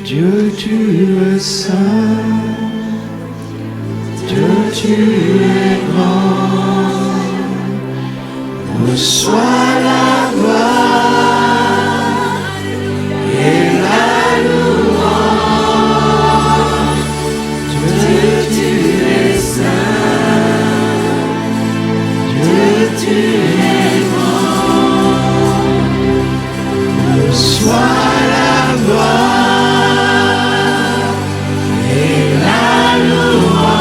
Dieu, tu es saint. Dieu, tu es grand. Reçois la gloire et la louange. Dieu, tu es saint. Dieu, tu es grand. Reçois la gloire et la louange.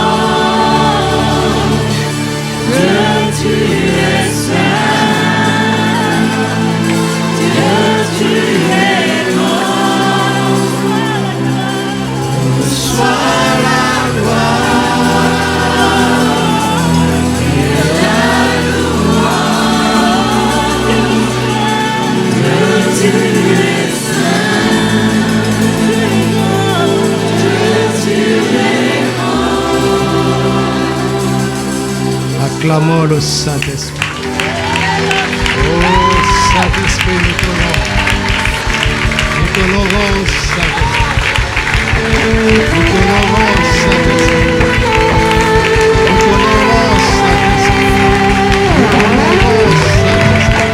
Dieu, tu es saint. Dieu, tu es grand. Reçois la gloire et la louange. Dieu, tu es acclamons le Saint-Esprit. Oh Saint-Esprit, nous t'honorons, Saint-Esprit. Nous t'honorons, Saint-Esprit. Nous t'honorons, Saint-Esprit. Nous t'honorons, Saint-Esprit.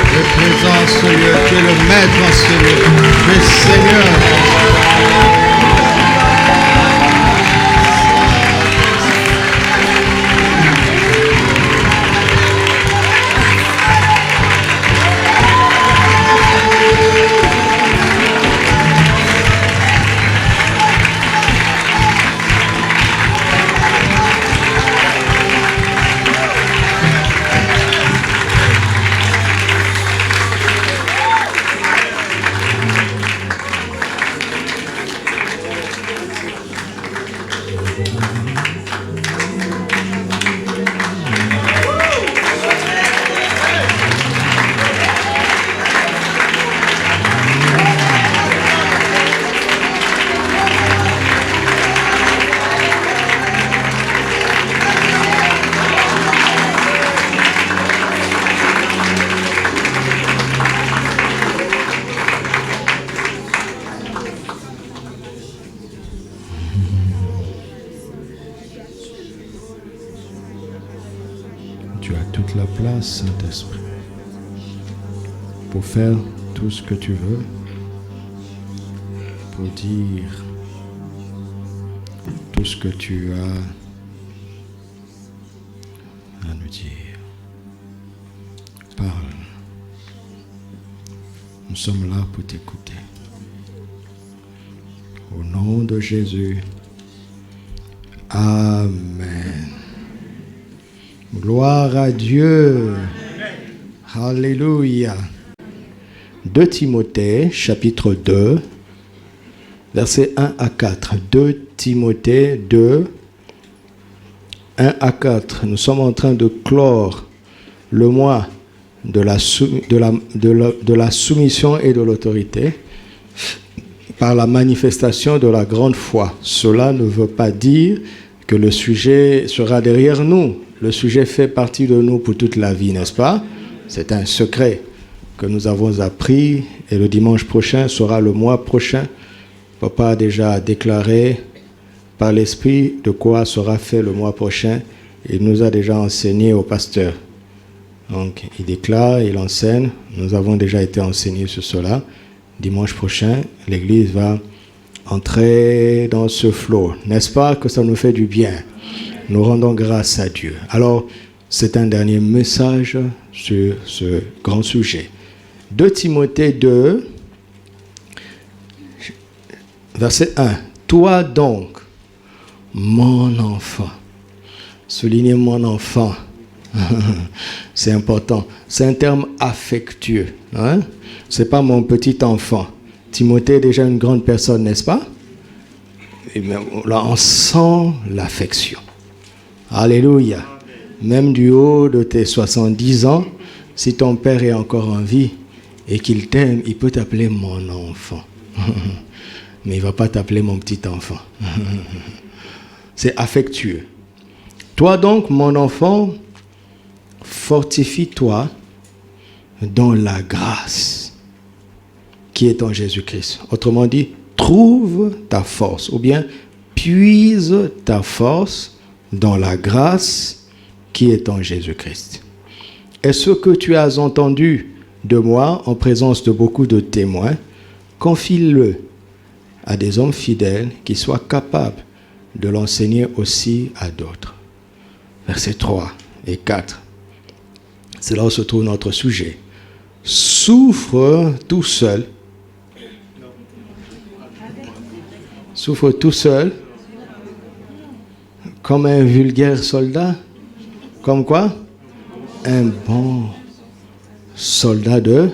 Tu es présent, Seigneur, tu es le maître, Seigneur, tu es Seigneur. La place, Saint-Esprit, pour faire tout ce que tu veux, pour dire tout ce que tu as à nous dire. Parle. Nous sommes là pour t'écouter. Au nom de Jésus. Amen. Gloire à Dieu. Alléluia. 2 Timothée, chapitre 2, versets 1 à 4. 2 Timothée 2, 1 à 4. Nous sommes en train de clore le mois de la soumission et de l'autorité par la manifestation de la grande foi. Cela ne veut pas dire que le sujet sera derrière nous. Le sujet fait partie de nous pour toute la vie, n'est-ce pas? C'est un secret que nous avons appris et le dimanche prochain sera le mois prochain. Papa a déjà déclaré par l'Esprit de quoi sera fait le mois prochain. Il nous a déjà enseigné au pasteur. Donc, il déclare, il enseigne. Nous avons déjà été enseignés sur cela. Dimanche prochain, l'Église va entrer dans ce flot. N'est-ce pas que ça nous fait du bien? Nous rendons grâce à Dieu. Alors, c'est un dernier message sur ce grand sujet. 2 Timothée 2, verset 1. Toi donc, mon enfant. Soulignez mon enfant. C'est important. C'est un terme affectueux. Hein? C'est pas mon petit enfant. Timothée est déjà une grande personne, n'est-ce pas? Et bien, là, on sent l'affection. Alléluia. Même du haut de tes 70 ans, si ton père est encore en vie et qu'il t'aime, il peut t'appeler mon enfant. Mais il ne va pas t'appeler mon petit enfant. C'est affectueux. Toi donc, mon enfant, fortifie-toi dans la grâce qui est en Jésus-Christ. Autrement dit, trouve ta force, ou bien puise ta force dans la grâce qui est en Jésus-Christ. Et ce que tu as entendu de moi en présence de beaucoup de témoins, confie-le à des hommes fidèles qui soient capables de l'enseigner aussi à d'autres. Versets 3 et 4. C'est là où se trouve notre sujet. Souffre tout seul. Souffre tout seul. Comme un vulgaire soldat. Comme quoi? Un bon soldat de...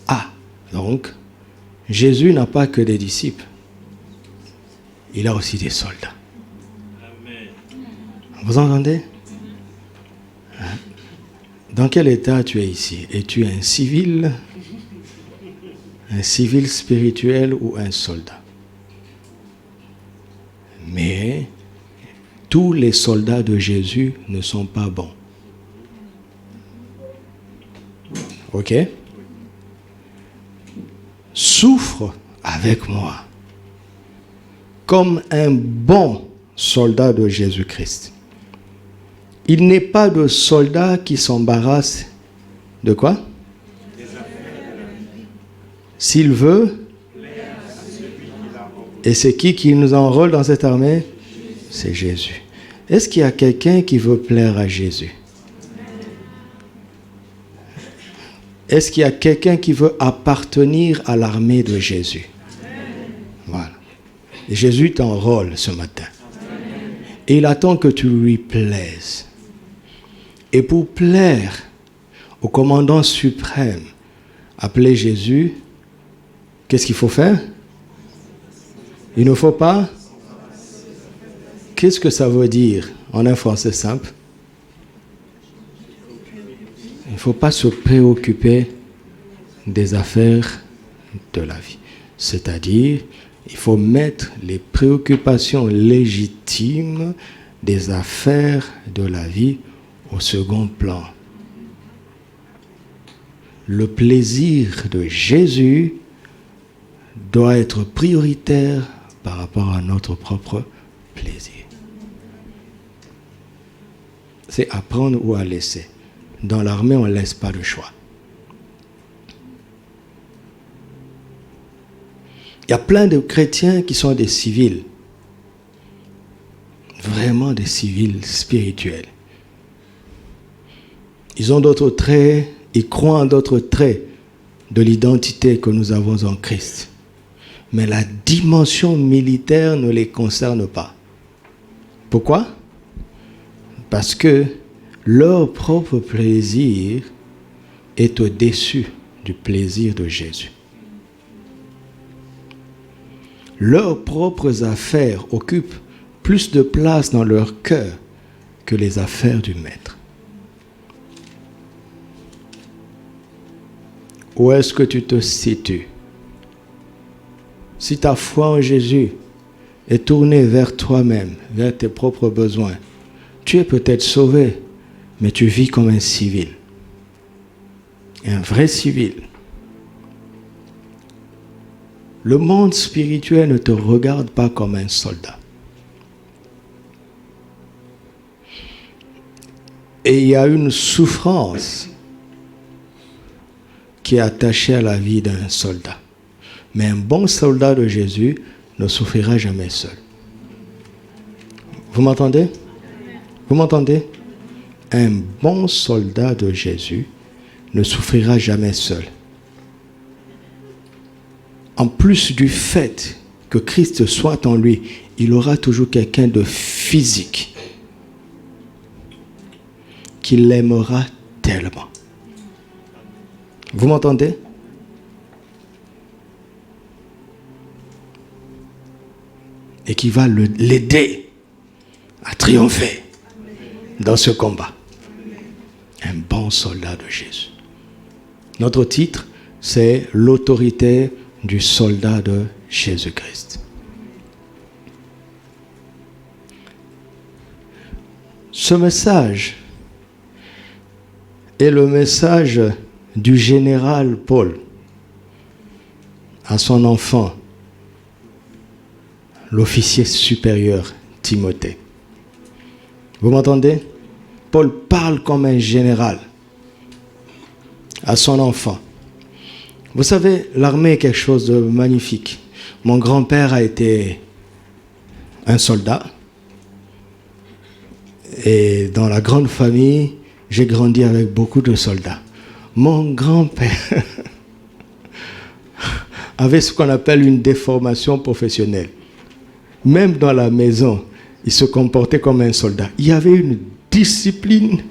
Ah, donc, Jésus n'a pas que des disciples. Il a aussi des soldats. Vous entendez? Dans quel état tu es ici? Es-tu un civil spirituel ou un soldat? Mais tous les soldats de Jésus ne sont pas bons. Ok? Souffre avec moi comme un bon soldat de Jésus-Christ. Il n'est pas de soldat qui s'embarrasse de quoi? S'il veut. Et c'est qui nous enrôle dans cette armée? C'est Jésus. Est-ce qu'il y a quelqu'un qui veut plaire à Jésus? Est-ce qu'il y a quelqu'un qui veut appartenir à l'armée de Jésus? Voilà. Et Jésus t'enrôle ce matin. Et il attend que tu lui plaises. Et pour plaire au commandant suprême, appelé Jésus, qu'est-ce qu'il faut faire? Il ne faut pas? Qu'est-ce que ça veut dire en un français simple? Il ne faut pas se préoccuper des affaires de la vie. C'est-à-dire, il faut mettre les préoccupations légitimes des affaires de la vie au second plan. Le plaisir de Jésus doit être prioritaire par rapport à notre propre plaisir. C'est à prendre ou à laisser. Dans l'armée, on ne laisse pas le choix. Il y a plein de chrétiens qui sont des civils. Vraiment des civils spirituels. Ils ont d'autres traits, ils croient en d'autres traits de l'identité que nous avons en Christ. Mais la dimension militaire ne les concerne pas. Pourquoi? Parce que leur propre plaisir est au-dessus du plaisir de Jésus. Leurs propres affaires occupent plus de place dans leur cœur que les affaires du Maître. Où est-ce que tu te situes? Si ta foi en Jésus est tournée vers toi-même, vers tes propres besoins, tu es peut-être sauvé, mais tu vis comme un civil. Un vrai civil. Le monde spirituel ne te regarde pas comme un soldat. Et il y a une souffrance qui est attachée à la vie d'un soldat. Mais un bon soldat de Jésus ne souffrira jamais seul. Vous m'entendez? Vous m'entendez? Un bon soldat de Jésus ne souffrira jamais seul. En plus du fait que Christ soit en lui, il aura toujours quelqu'un de physique qui l'aimera tellement. Vous m'entendez? Et qui va l'aider à triompher dans ce combat. Un bon soldat de Jésus. Notre titre, c'est l'autorité du soldat de Jésus-Christ. Ce message est le message du général Paul à son enfant, l'officier supérieur Timothée. Vous m'entendez? Paul parle comme un général à son enfant. Vous savez, l'armée est quelque chose de magnifique. Mon grand-père a été un soldat. Et dans la grande famille, j'ai grandi avec beaucoup de soldats. Mon grand-père avait ce qu'on appelle une déformation professionnelle. Même dans la maison, il se comportait comme un soldat. Il y avait une discipline.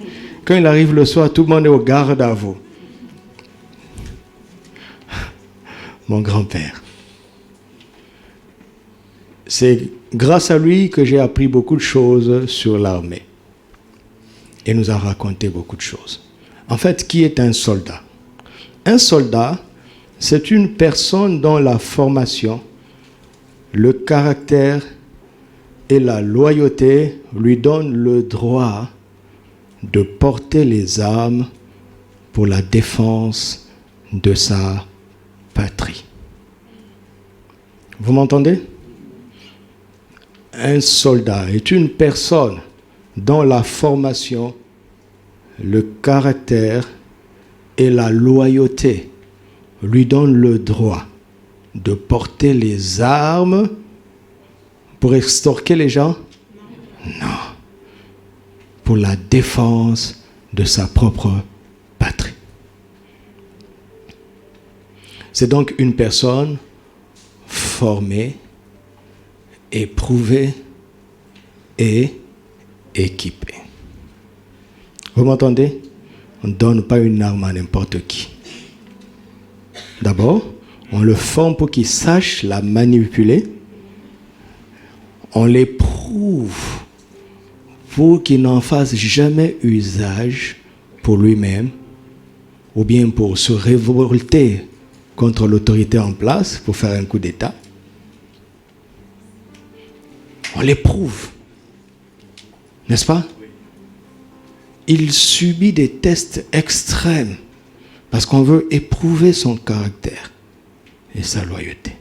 Quand il arrive le soir, tout le monde est au garde à vous. Mon grand-père. C'est grâce à lui que j'ai appris beaucoup de choses sur l'armée. Il nous a raconté beaucoup de choses. En fait, qui est un soldat? Un soldat, c'est une personne dont la formation, le caractère et la loyauté lui donnent le droit de porter les armes pour la défense de sa patrie. Vous m'entendez? Un soldat est une personne dont la formation, le caractère et la loyauté lui donnent le droit de porter les armes pour extorquer les gens? Non. Pour la défense de sa propre patrie. C'est donc une personne formée, éprouvée et équipée. Vous m'entendez? On ne donne pas une arme à n'importe qui. D'abord, on le forme pour qu'il sache la manipuler. On l'éprouve pour qu'il n'en fasse jamais usage pour lui-même ou bien pour se révolter contre l'autorité en place pour faire un coup d'État. On l'éprouve. N'est-ce pas? Il subit des tests extrêmes parce qu'on veut éprouver son caractère et sa loyauté.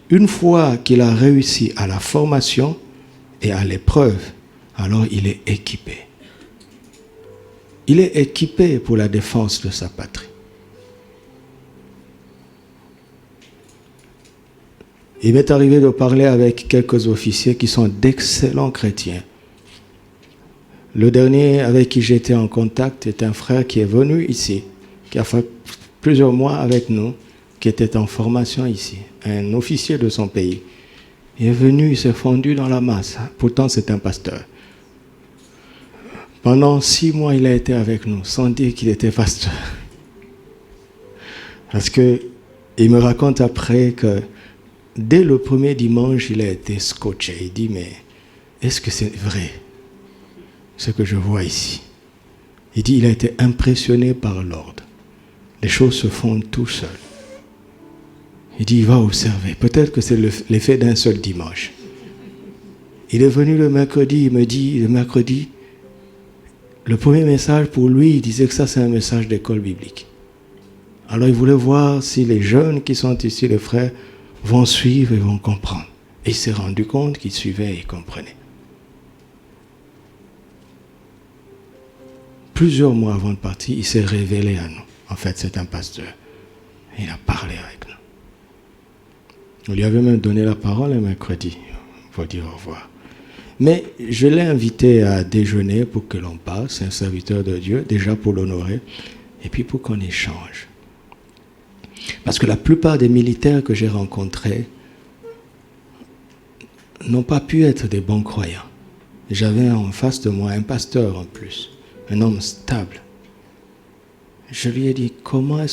Une fois qu'il a réussi à la formation et à l'épreuve, alors il est équipé. Il est équipé pour la défense de sa patrie. Il m'est arrivé de parler avec quelques officiers qui sont d'excellents chrétiens. Le dernier avec qui j'étais en contact est un frère qui est venu ici, qui a fait plusieurs mois avec nous, qui était en formation ici, un officier de son pays. Il est venu, il s'est fondu dans la masse. Pourtant, c'est un pasteur. Pendant 6 mois, il a été avec nous, sans dire qu'il était pasteur. Parce que il me raconte après que dès le premier dimanche, il a été scotché. Il dit, mais est-ce que c'est vrai, ce que je vois ici? Il dit, il a été impressionné par l'ordre. Les choses se font tout seul. Il dit, il va observer. Peut-être que c'est l'effet d'un seul dimanche. Il est venu le mercredi, il me dit, le mercredi, le premier message pour lui, il disait que ça c'est un message d'école biblique. Alors il voulait voir si les jeunes qui sont ici, les frères, vont suivre et vont comprendre. Et il s'est rendu compte qu'ils suivaient et comprenaient. Plusieurs mois avant de partir, il s'est révélé à nous. En fait, c'est un pasteur. Il a parlé avec nous. On lui avait même donné la parole un mercredi pour dire au revoir. Mais je l'ai invité à déjeuner pour que l'on parle. C'est un serviteur de Dieu, déjà pour l'honorer, et puis pour qu'on échange. Parce que la plupart des militaires que j'ai rencontrés n'ont pas pu être des bons croyants. J'avais en face de moi un pasteur en plus, un homme stable. Je lui ai dit, comment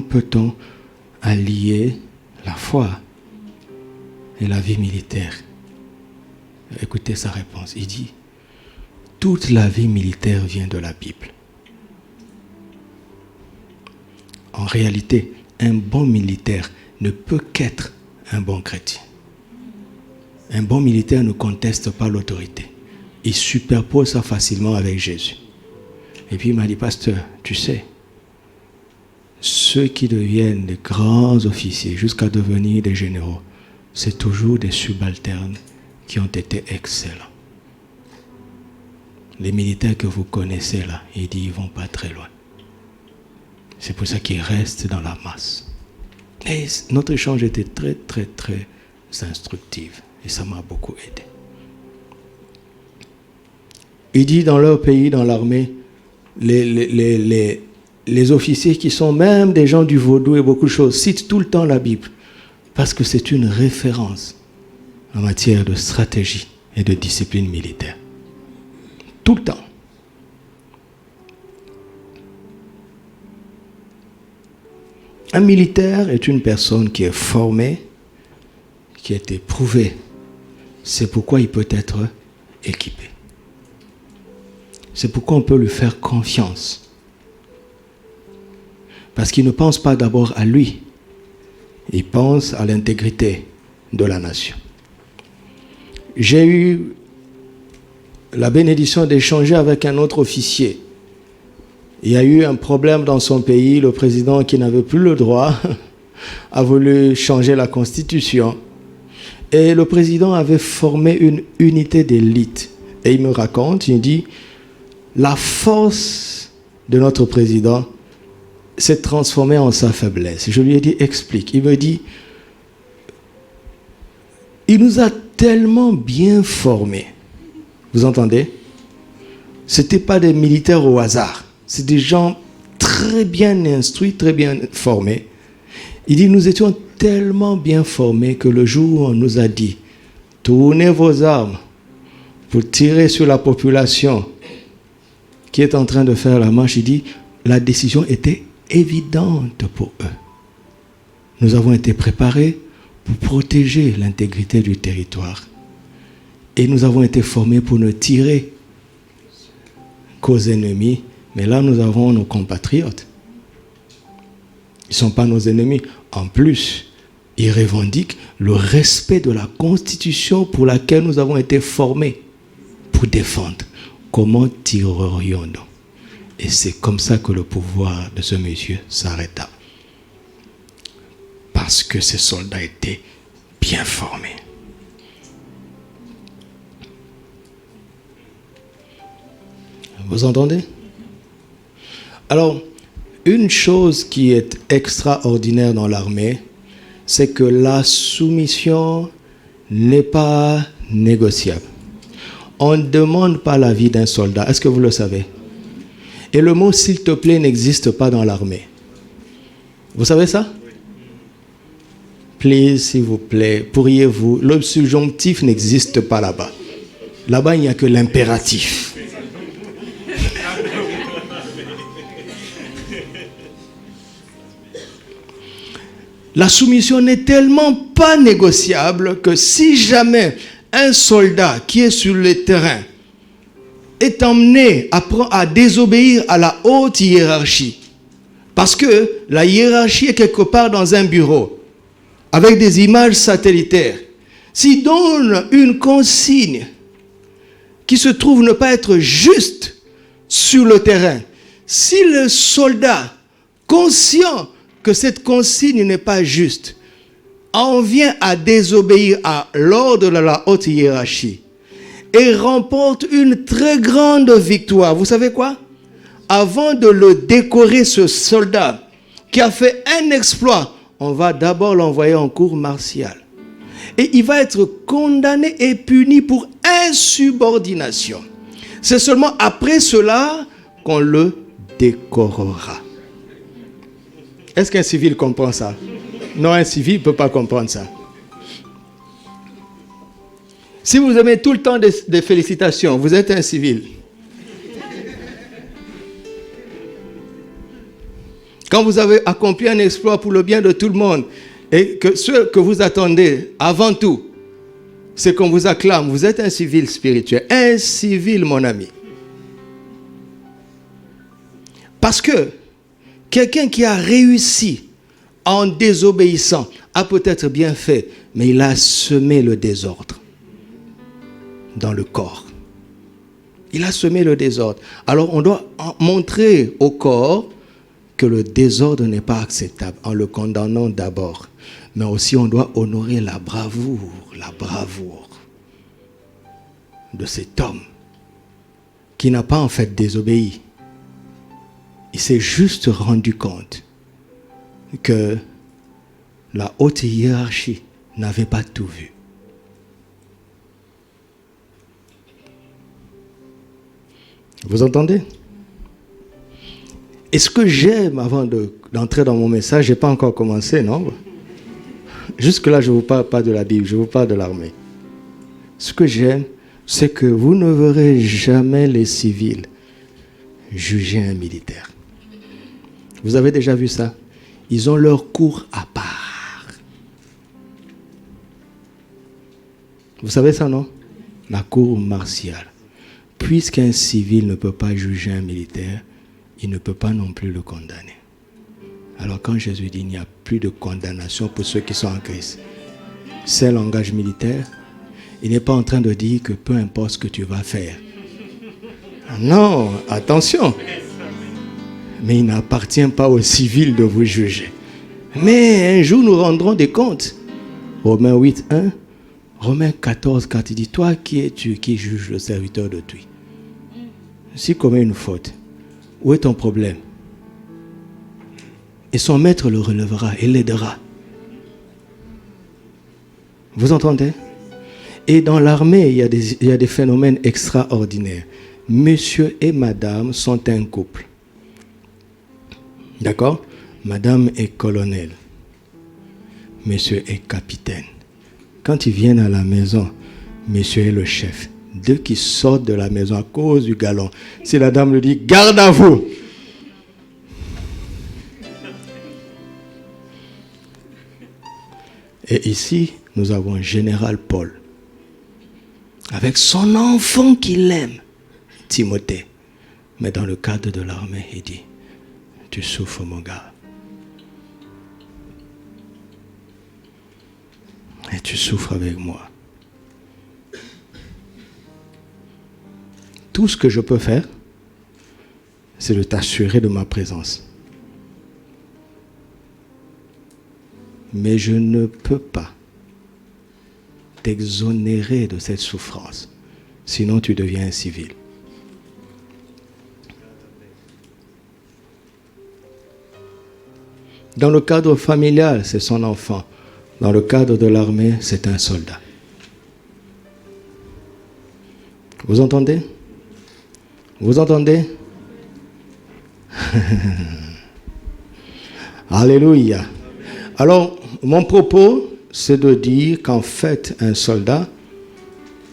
peut-on allier la foi et la vie militaire? Écoutez sa réponse. Il dit, toute la vie militaire vient de la Bible. En réalité, un bon militaire ne peut qu'être un bon chrétien. Un bon militaire ne conteste pas l'autorité. Il superpose ça facilement avec Jésus. Et puis il m'a dit, pasteur, tu sais, ceux qui deviennent des grands officiers jusqu'à devenir des généraux, c'est toujours des subalternes qui ont été excellents. Les militaires que vous connaissez là, il dit, ils ne vont pas très loin. C'est pour ça qu'ils restent dans la masse. Et notre échange était très, très, très instructif. Et ça m'a beaucoup aidé. Il dit, dans leur pays, dans l'armée, les officiers qui sont même des gens du vaudou et beaucoup de choses, citent tout le temps la Bible. Parce que c'est une référence en matière de stratégie et de discipline militaire. Tout le temps. Un militaire est une personne qui est formée, qui est éprouvée. C'est pourquoi il peut être équipé. C'est pourquoi on peut lui faire confiance. Parce qu'il ne pense pas d'abord à lui. Il pense à l'intégrité de la nation. J'ai eu la bénédiction d'échanger avec un autre officier. Il y a eu un problème dans son pays. Le président, qui n'avait plus le droit, a voulu changer la constitution. Et le président avait formé une unité d'élite. Et il me raconte, il dit, la force de notre président s'est transformée en sa faiblesse. Je lui ai dit, explique. Il me dit, il nous a tellement bien formés. Vous entendez? Ce n'étaient pas des militaires au hasard. C'est des gens très bien instruits, très bien formés. Il dit, nous étions tellement bien formés que le jour où on nous a dit, tournez vos armes pour tirer sur la population qui est en train de faire la marche, il dit, la décision était évidente pour eux. Nous avons été préparés pour protéger l'intégrité du territoire. Et nous avons été formés pour ne tirer qu'aux ennemis. Mais là, nous avons nos compatriotes. Ils ne sont pas nos ennemis. En plus, ils revendiquent le respect de la Constitution pour laquelle nous avons été formés pour défendre. Comment tirerions-nous? Et c'est comme ça que le pouvoir de ce monsieur s'arrêta. Parce que ces soldats étaient bien formés. Vous entendez? Alors, une chose qui est extraordinaire dans l'armée, c'est que la soumission n'est pas négociable. On ne demande pas l'avis d'un soldat. Est-ce que vous le savez? Et le mot « s'il te plaît » n'existe pas dans l'armée. Vous savez ça? Please, s'il vous plaît, pourriez-vous... Le subjonctif n'existe pas là-bas. Là-bas, il n'y a que l'impératif. La soumission n'est tellement pas négociable que si jamais un soldat qui est sur le terrain est emmené à désobéir à la haute hiérarchie, parce que la hiérarchie est quelque part dans un bureau, avec des images satellitaires, s'il donne une consigne qui se trouve ne pas être juste sur le terrain, si le soldat, conscient que cette consigne n'est pas juste, en vient à désobéir à l'ordre de la haute hiérarchie et remporte une très grande victoire. Vous savez quoi? Avant de le décorer, ce soldat qui a fait un exploit, on va d'abord l'envoyer en cour martiale. Et il va être condamné et puni pour insubordination. C'est seulement après cela qu'on le décorera. Est-ce qu'un civil comprend ça? Non, un civil ne peut pas comprendre ça. Si vous aimez tout le temps des félicitations, vous êtes un civil. Quand vous avez accompli un exploit pour le bien de tout le monde, et que ce que vous attendez avant tout, c'est qu'on vous acclame, vous êtes un civil spirituel. Un civil, mon ami. Parce que quelqu'un qui a réussi en désobéissant a peut-être bien fait, mais il a semé le désordre dans le corps. Il a semé le désordre. Alors on doit montrer au corps que le désordre n'est pas acceptable en le condamnant d'abord. Mais aussi on doit honorer la bravoure de cet homme qui n'a pas en fait désobéi. Il s'est juste rendu compte que la haute hiérarchie n'avait pas tout vu. Vous entendez? Et ce que j'aime avant d'entrer dans mon message, je n'ai pas encore commencé, non? Jusque-là, je ne vous parle pas de la Bible, je vous parle de l'armée. Ce que j'aime, c'est que vous ne verrez jamais les civils juger un militaire. Vous avez déjà vu ça? Ils ont leur cour à part. Vous savez ça, non? La cour martiale. Puisqu'un civil ne peut pas juger un militaire, il ne peut pas non plus le condamner. Alors quand Jésus dit qu'il n'y a plus de condamnation pour ceux qui sont en Christ, c'est un langage militaire. Il n'est pas en train de dire que peu importe ce que tu vas faire. Non, attention. Mais il n'appartient pas aux civils de vous juger. Mais un jour nous rendrons des comptes. Romains 8, 1. Romains 14, 4, il dit, toi qui es-tu qui juge le serviteur de Dieu? S'il commet une faute, où est ton problème? Et son maître le relèvera et l'aidera. Vous entendez? Et dans l'armée, il y a des phénomènes extraordinaires. Monsieur et madame sont un couple. D'accord? Madame est colonel. Monsieur est capitaine. Quand ils viennent à la maison, monsieur est le chef. Deux qui sortent de la maison à cause du galon. Si la dame lui dit, garde à vous. Et ici, nous avons Général Paul. Avec son enfant qu'il aime, Timothée. Mais dans le cadre de l'armée, il dit, tu souffres mon gars. Et tu souffres avec moi. Tout ce que je peux faire, c'est de t'assurer de ma présence. Mais je ne peux pas t'exonérer de cette souffrance. Sinon, tu deviens un civil. Dans le cadre familial, c'est son enfant. Dans le cadre de l'armée, c'est un soldat. Vous entendez? Vous entendez? Alléluia. Alors, mon propos, c'est de dire qu'en fait, un soldat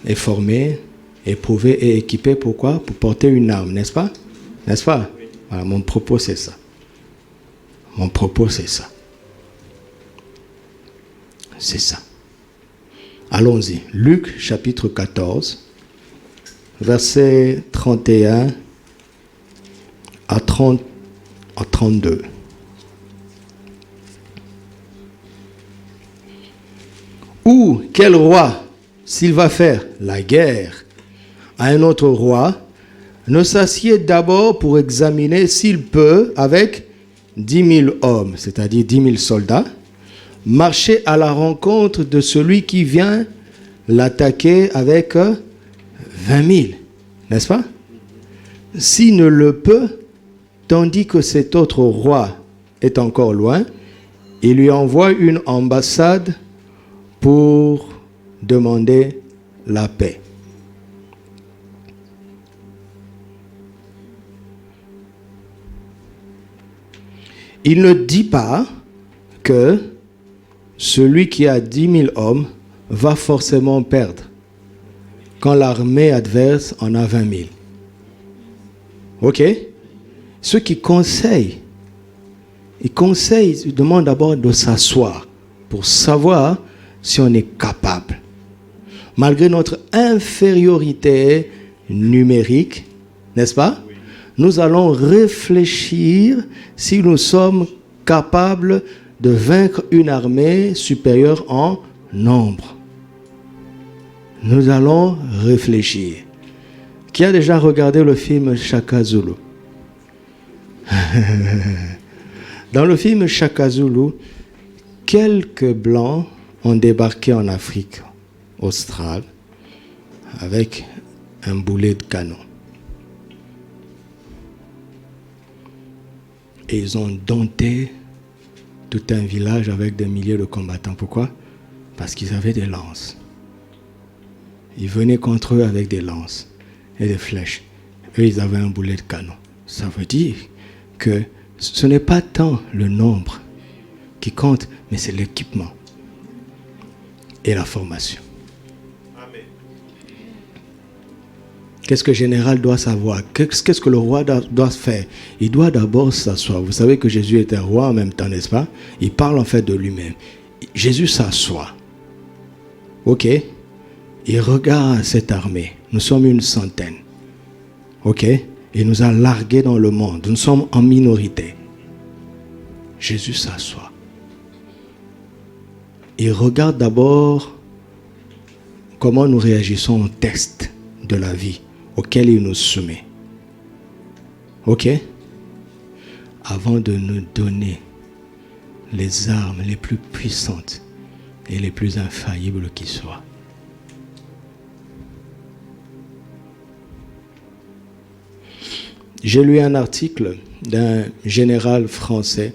est formé, éprouvé et équipé. Pourquoi? Pour porter une arme, n'est-ce pas? N'est-ce pas? Voilà, mon propos, c'est ça. Mon propos, c'est ça. C'est ça. Allons-y. Luc, chapitre 14, versets 31 à 32. Ou quel roi, s'il va faire la guerre à un autre roi, ne s'assied d'abord pour examiner s'il peut, avec 10 000 hommes, c'est-à-dire 10 000 soldats, marcher à la rencontre de celui qui vient l'attaquer avec 20 000, n'est-ce pas? S'il ne le peut, tandis que cet autre roi est encore loin, il lui envoie une ambassade pour demander la paix. Il ne dit pas que celui qui a 10 000 hommes va forcément perdre quand l'armée adverse en a 20 000. Ok? Ceux qui conseillent, ils demandent d'abord de s'asseoir pour savoir si on est capable. Malgré notre infériorité numérique, n'est-ce pas? Oui. Nous allons réfléchir si nous sommes capables de vaincre une armée supérieure en nombre. Nous allons réfléchir. Qui a déjà regardé le film Shaka Zulu? Dans le film Shaka Zulu, quelques Blancs ont débarqué en Afrique australe avec un boulet de canon. Et ils ont dompté tout un village avec des milliers de combattants. Pourquoi? Parce qu'ils avaient des lances. Ils venaient contre eux avec des lances et des flèches. Eux, ils avaient un boulet de canon. Ça veut dire que ce n'est pas tant le nombre qui compte, mais c'est l'équipement et la formation. Amen. Qu'est-ce que le général doit savoir? Qu'est-ce que le roi doit faire? Il doit d'abord s'asseoir. Vous savez que Jésus était roi en même temps, n'est-ce pas? Il parle en fait de lui-même. Jésus s'assoit. Ok? Il regarde cette armée. Nous sommes une centaine. Ok? Il nous a largués dans le monde. Nous sommes en minorité. Jésus s'assoit. Il regarde d'abord comment nous réagissons au test de la vie auquel il nous soumet. Ok? Avant de nous donner les armes les plus puissantes et les plus infaillibles qui soient. J'ai lu un article d'un général français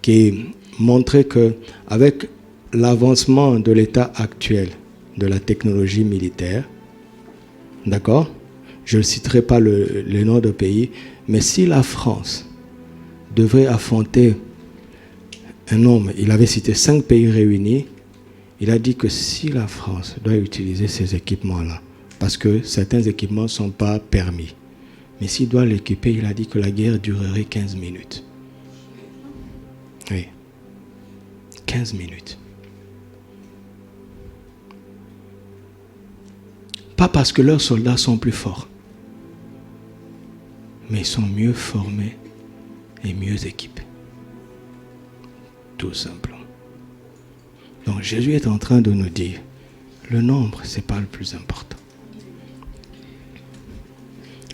qui montrait qu'avec l'avancement de l'état actuel de la technologie militaire, d'accord, je ne citerai pas le nom de pays, mais si la France devrait affronter un nombre, il avait cité 5 pays réunis, il a dit que si la France doit utiliser ces équipements-là, parce que certains équipements ne sont pas permis, mais s'il doit l'équiper, il a dit que la guerre durerait 15 minutes. Oui. 15 minutes. Pas parce que leurs soldats sont plus forts, mais ils sont mieux formés et mieux équipés. Tout simplement. Donc Jésus est en train de nous dire, le nombre, ce n'est pas le plus important.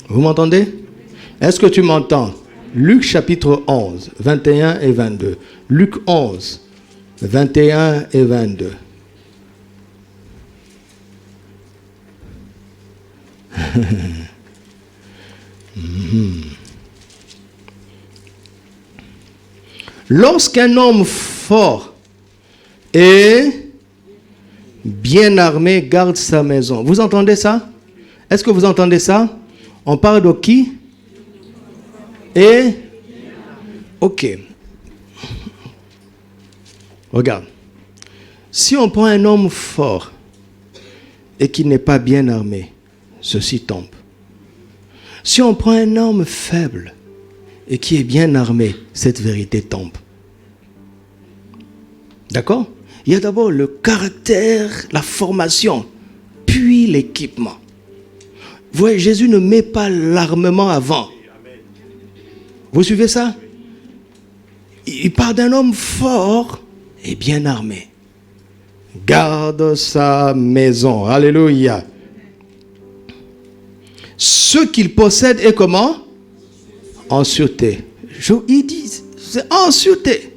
Vous m'entendez? Est-ce que tu m'entends? Luc chapitre 11, 21 et 22. Luc 11, 21 et 22. Lorsqu'un homme fort et bien armé garde sa maison. Vous entendez ça? Est-ce que vous entendez ça? On parle de qui? Et? Ok. Regarde. Si on prend un homme fort et qui n'est pas bien armé, ceci tombe. Si on prend un homme faible et qui est bien armé, cette vérité tombe. D'accord? Il y a d'abord le caractère, la formation, puis l'équipement. Vous voyez, Jésus ne met pas l'armement avant. Vous suivez ça? Il parle d'un homme fort et bien armé. Garde sa maison. Alléluia. Ce qu'il possède est comment? En sûreté. Il dit, c'est en sûreté.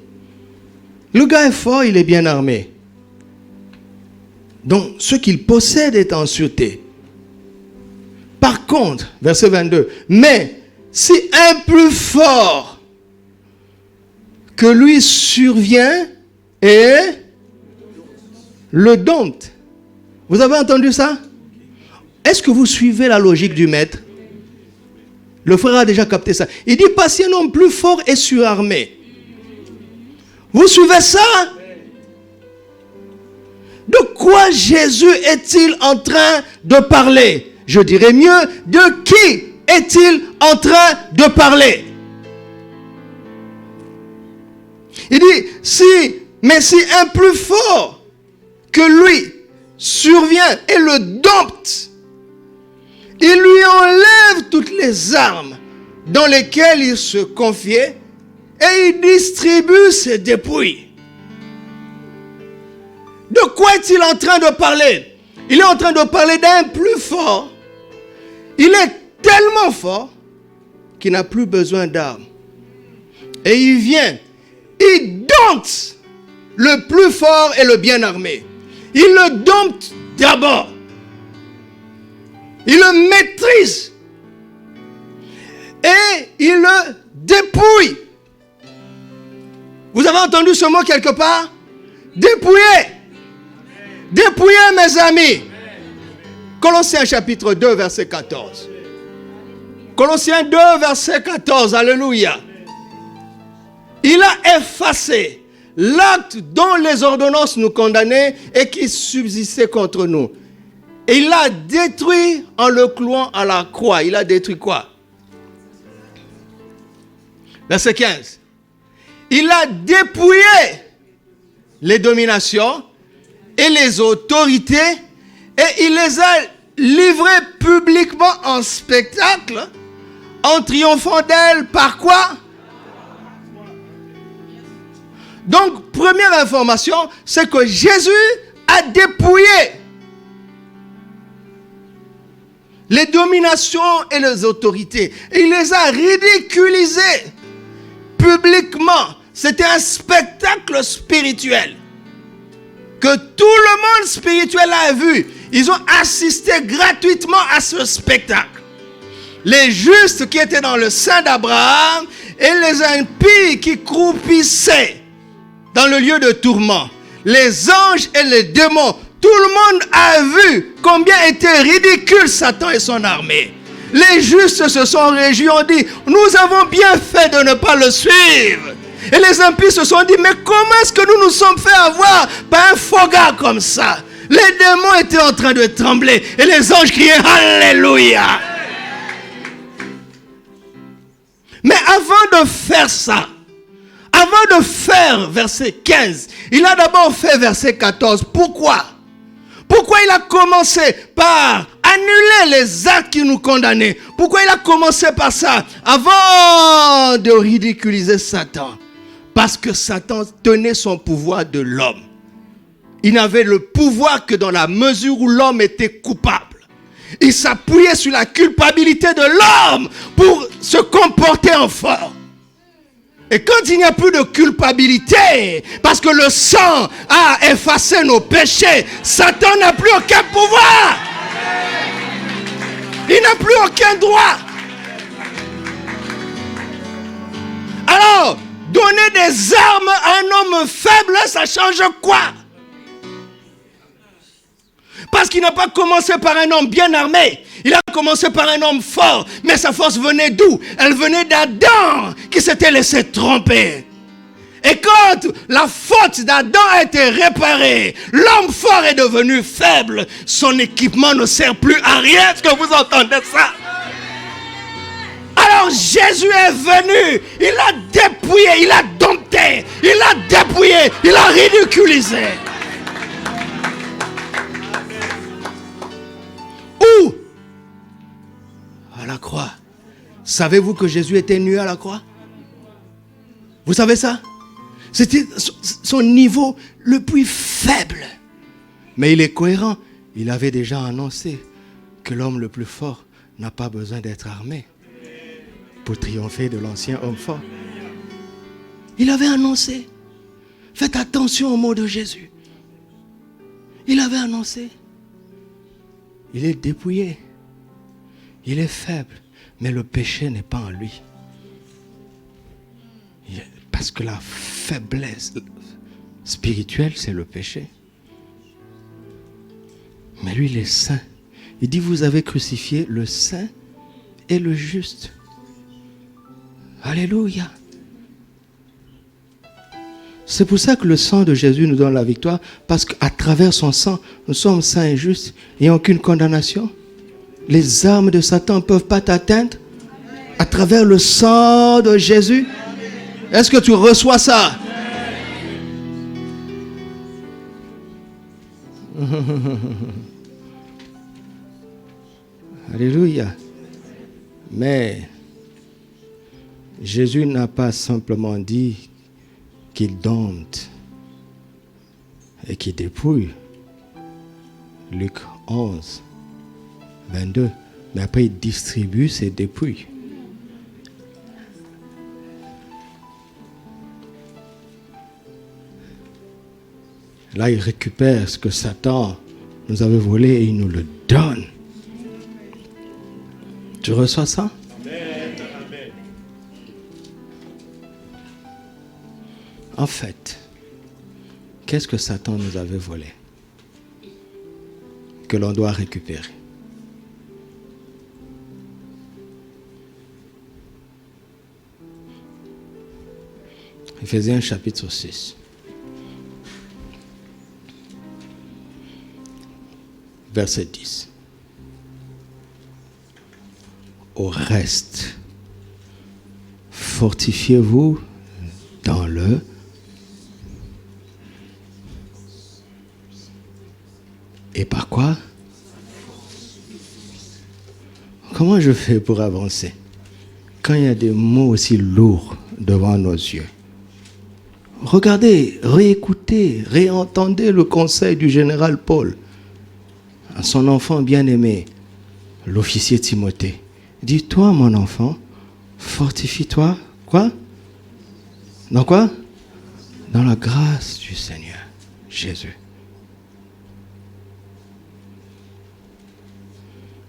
Le gars est fort, il est bien armé. Donc, ce qu'il possède est en sûreté. Par contre, verset 22, mais si un plus fort que lui survient et le dompte. Vous avez entendu ça? Est-ce que vous suivez la logique du maître? Le frère a déjà capté ça. Il dit pas si un homme plus fort est surarmé. Vous suivez ça? De quoi Jésus est-il en train de parler? Je dirais mieux, de qui est-il en train de parler? Il dit, mais si un plus fort que lui survient et le dompte, il lui enlève toutes les armes dans lesquelles il se confiait et il distribue ses dépouilles. De quoi est-il en train de parler? Il est en train de parler d'un plus fort. Il est tellement fort qu'il n'a plus besoin d'armes. Et il vient. Il dompte le plus fort et le bien armé. Il le dompte d'abord. Il le maîtrise. Et il le dépouille. Vous avez entendu ce mot quelque part? Dépouiller. Dépouiller, mes amis. Colossiens chapitre 2, verset 14. Colossiens 2, verset 14. Alléluia. Il a effacé l'acte dont les ordonnances nous condamnaient et qui subsistait contre nous. Et il l'a détruit en le clouant à la croix. Il a détruit quoi? Verset 15. Il a dépouillé les dominations et les autorités et il les a livrées publiquement en spectacle en triomphant d'elles par quoi? Donc, première information, c'est que Jésus a dépouillé les dominations et les autorités. Il les a ridiculisées publiquement. C'était un spectacle spirituel que tout le monde spirituel a vu. Ils ont assisté gratuitement à ce spectacle. Les justes qui étaient dans le sein d'Abraham et les impies qui croupissaient dans le lieu de tourment. Les anges et les démons. Tout le monde a vu combien était ridicule Satan et son armée. Les justes se sont réjouis, ont dit, nous avons bien fait de ne pas le suivre. Et les impies se sont dit, mais comment est-ce que nous nous sommes fait avoir par un faux gars comme ça? Les démons étaient en train de trembler et les anges criaient, Alléluia. Mais avant de faire ça, avant de faire verset 15, il a d'abord fait verset 14. Pourquoi? Pourquoi il a commencé par annuler les actes qui nous condamnaient? Pourquoi il a commencé par ça avant de ridiculiser Satan? Parce que Satan tenait son pouvoir de l'homme. Il n'avait le pouvoir que dans la mesure où l'homme était coupable. Il s'appuyait sur la culpabilité de l'homme pour se comporter en fort. Et quand il n'y a plus de culpabilité, parce que le sang a effacé nos péchés, Satan n'a plus aucun pouvoir. Il n'a plus aucun droit. Alors, donner des armes à un homme faible, ça change quoi? Parce qu'il n'a pas commencé par un homme bien armé. Il a commencé par un homme fort. Mais sa force venait d'où? Elle venait d'Adam qui s'était laissé tromper. Et quand la faute d'Adam a été réparée, l'homme fort est devenu faible. Son équipement ne sert plus à rien. Est-ce que vous entendez ça? Alors Jésus est venu. Il a dépouillé, il a dompté, il a dépouillé, il a ridiculisé. Où? À la croix. Savez-vous que Jésus était nu à la croix? Vous savez ça? C'était son niveau le plus faible. Mais il est cohérent. Il avait déjà annoncé que l'homme le plus fort n'a pas besoin d'être armé pour triompher de l'ancien homme fort. Il avait annoncé. Faites attention aux mots de Jésus. Il avait annoncé. Il est dépouillé. Il est faible. Mais le péché n'est pas en lui. Parce que la faiblesse spirituelle, c'est le péché. Mais lui, il est saint. Il dit, vous avez crucifié le saint et le juste. Alléluia. C'est pour ça que le sang de Jésus nous donne la victoire. Parce qu'à travers son sang, nous sommes saints et justes. Il n'y a aucune condamnation. Les armes de Satan ne peuvent pas t'atteindre. À travers le sang de Jésus. Est-ce que tu reçois ça? Alléluia. Mais Jésus n'a pas simplement dit qu'il dompte et qu'il dépouille. Luc 11, 22. Mais après, il distribue ses dépouilles. Là, il récupère ce que Satan nous avait volé et il nous le donne. Tu reçois ça? Amen. En fait, qu'est-ce que Satan nous avait volé? Que l'on doit récupérer. Éphésiens chapitre 6. Verset 10. Au reste, fortifiez-vous dans le et par quoi? Comment je fais pour avancer quand il y a des mots aussi lourds devant nos yeux? Regardez, réécoutez, réentendez le conseil du général Paul à son enfant bien-aimé, l'officier Timothée. Dis-toi, mon enfant, fortifie-toi. Quoi? Dans quoi? Dans la grâce du Seigneur Jésus.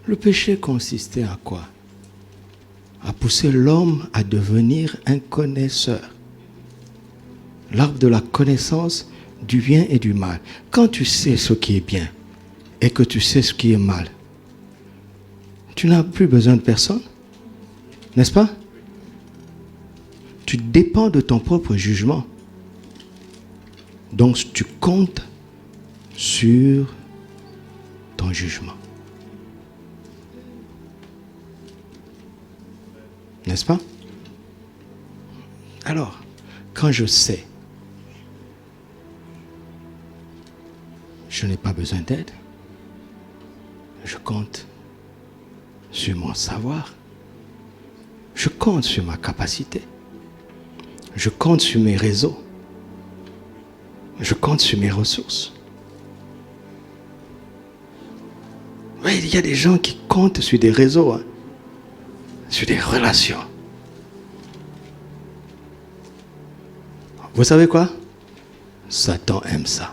Le péché consistait à quoi? À pousser l'homme à devenir un connaisseur. L'arbre de la connaissance du bien et du mal. Quand tu sais ce qui est bien et que tu sais ce qui est mal, tu n'as plus besoin de personne, n'est-ce pas? Tu dépends de ton propre jugement. Donc tu comptes sur ton jugement. N'est-ce pas? Alors, quand je sais, je n'ai pas besoin d'aide, je compte sur mon savoir, je compte sur ma capacité, je compte sur mes réseaux, je compte sur mes ressources. Oui, il y a des gens qui comptent sur des réseaux, hein, sur des relations. Vous savez quoi? Satan aime ça.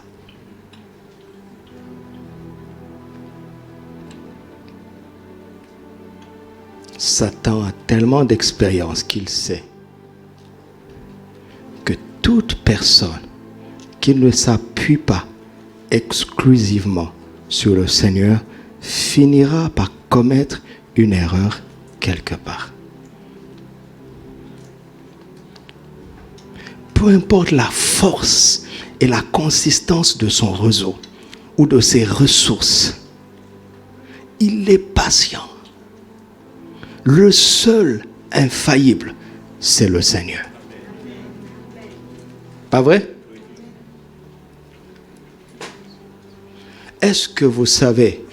Satan a tellement d'expérience qu'il sait que toute personne qui ne s'appuie pas exclusivement sur le Seigneur finira par commettre une erreur quelque part. Peu importe la force et la consistance de son réseau ou de ses ressources, il est patient. Le seul infaillible, c'est le Seigneur. Pas vrai? Est-ce que vous savez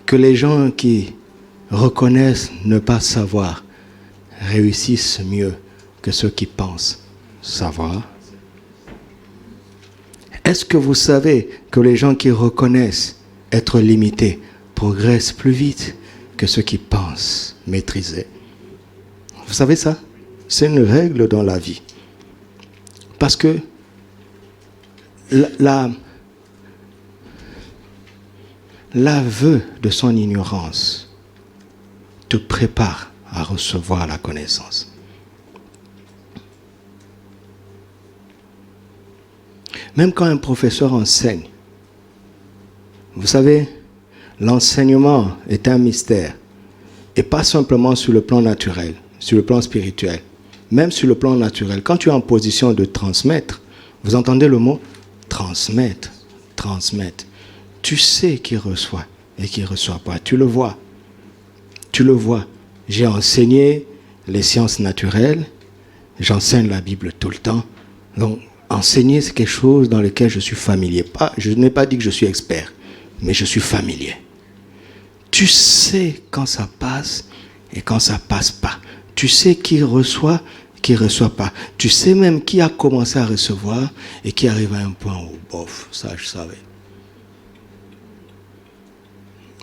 que les gens qui reconnaissent ne pas savoir réussissent mieux que ceux qui pensent savoir? Est-ce que vous savez que les gens qui reconnaissent être limités progressent plus vite que ceux qui pensent maîtriser? Vous savez ça? C'est une règle dans la vie. Parce que l'aveu de son ignorance te prépare à recevoir la connaissance. Même quand un professeur enseigne, vous savez, l'enseignement est un mystère. Et pas simplement sur le plan naturel, sur le plan spirituel. Même sur le plan naturel. Quand tu es en position de transmettre, vous entendez le mot transmettre, transmettre. Tu sais qui reçoit et qui ne reçoit pas. Tu le vois. Tu le vois. J'ai enseigné les sciences naturelles. J'enseigne la Bible tout le temps. Donc, enseigner, c'est quelque chose dans lequel je suis familier. Je n'ai pas dit que je suis expert, mais je suis familier. Tu sais quand ça passe et quand ça passe pas. Tu sais qui reçoit, qui ne reçoit pas. Tu sais même qui a commencé à recevoir et qui arrive à un point où, bof, ça je savais.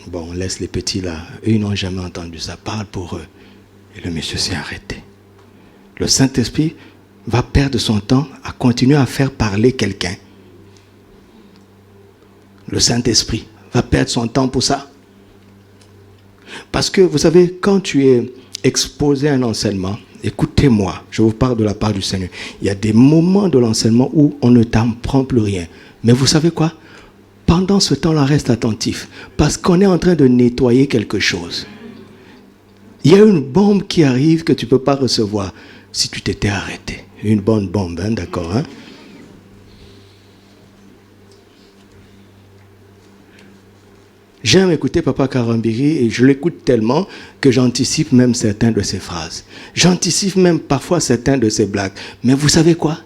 Bon, on laisse les petits là. Eux, ils n'ont jamais entendu ça. Parle pour eux. Et le monsieur s'est arrêté. Le Saint-Esprit va perdre son temps à continuer à faire parler quelqu'un le Saint-Esprit va perdre son temps pour ça? Parce que, vous savez, quand tu es exposé à un enseignement, écoutez-moi, je vous parle de la part du Seigneur. Il y a des moments de l'enseignement où on ne t'apprend plus rien. Mais vous savez quoi? Pendant ce temps-là, reste attentif. Parce qu'on est en train de nettoyer quelque chose. Il y a une bombe qui arrive que tu ne peux pas recevoir si tu t'étais arrêté. Une bonne bombe, hein, d'accord, hein? J'aime écouter Papa Karambiri et je l'écoute tellement que j'anticipe même certaines de ses phrases. J'anticipe même parfois certaines de ses blagues. Mais vous savez quoi?